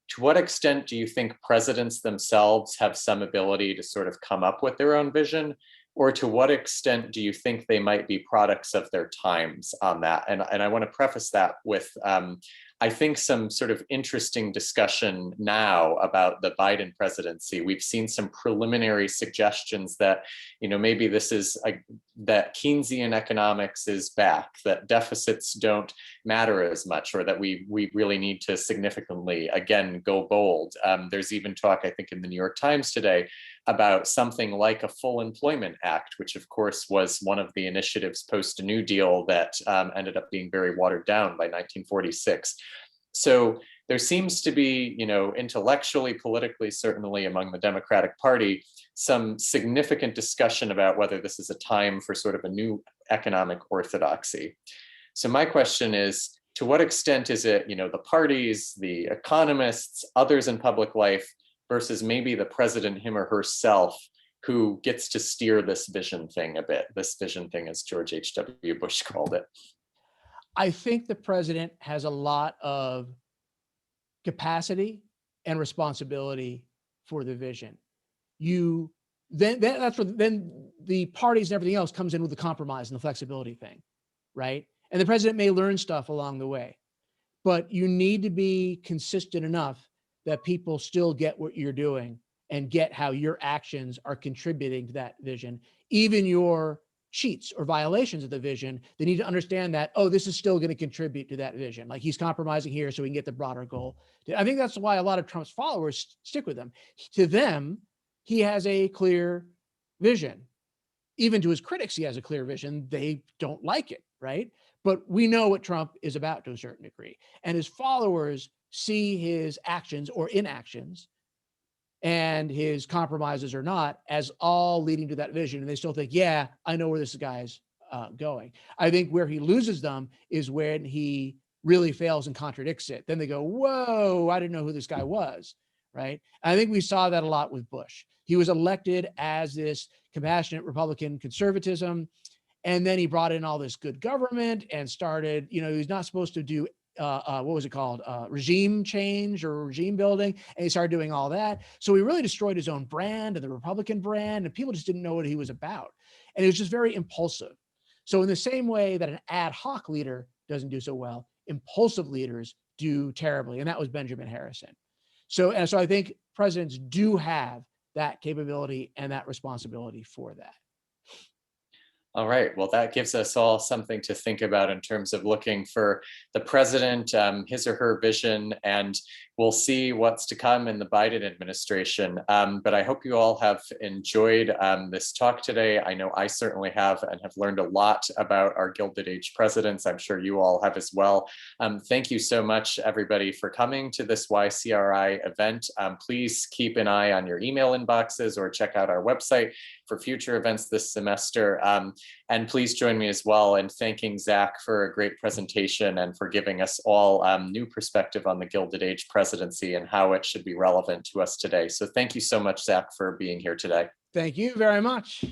to what extent do you think presidents themselves have some ability to sort of come up with their own vision? Or to what extent do you think they might be products of their times on that? And I want to preface that with, I think, some sort of interesting discussion now about the Biden presidency. We've seen some preliminary suggestions that, maybe this is that Keynesian economics is back, that deficits don't matter as much, or that we really need to significantly, again, go bold. There's even talk, I think, in the New York Times today about something like a full employment act, which of course was one of the initiatives post New Deal that ended up being very watered down by 1946. So there seems to be, intellectually, politically, certainly among the Democratic Party, some significant discussion about whether this is a time for sort of a new economic orthodoxy. So my question is, to what extent is it, the parties, the economists, others in public life, versus maybe the president, him or herself, who gets to steer this vision thing a bit, this vision thing, as George H.W. Bush called it? I think the president has a lot of capacity and responsibility for the vision. Then the parties and everything else comes in with the compromise and the flexibility thing, right? And the president may learn stuff along the way, but you need to be consistent enough that people still get what you're doing and get how your actions are contributing to that vision. Even your cheats or violations of the vision, they need to understand that, oh, this is still going to contribute to that vision. Like, he's compromising here so we can get the broader goal. I think that's why a lot of Trump's followers stick with him. To them, he has a clear vision. Even to his critics, he has a clear vision. They don't like it, right? But we know what Trump is about to a certain degree. And his followers see his actions or inactions and his compromises or not as all leading to that vision. And they still think, yeah, I know where this guy's going. I think where he loses them is when he really fails and contradicts it. Then they go, whoa, I didn't know who this guy was, right? And I think we saw that a lot with Bush. He was elected as this compassionate Republican conservatism. And then he brought in all this good government and started, he was not supposed to do what was it called? Regime change or regime building. And he started doing all that. So he really destroyed his own brand and the Republican brand, and people just didn't know what he was about. And it was just very impulsive. So in the same way that an ad hoc leader doesn't do so well, impulsive leaders do terribly. And that was Benjamin Harrison. So I think presidents do have that capability and that responsibility for that. All right, well, that gives us all something to think about in terms of looking for the president, his or her vision, and we'll see what's to come in the Biden administration. But I hope you all have enjoyed this talk today. I know I certainly have, and have learned a lot about our Gilded Age presidents. I'm sure you all have as well. Thank you so much, everybody, for coming to this YCRI event. Please keep an eye on your email inboxes or check out our website for future events this semester. And please join me as well in thanking Zach for a great presentation and for giving us all new perspective on the Gilded Age presidency and how it should be relevant to us today. So thank you so much, Zach, for being here today. Thank you very much.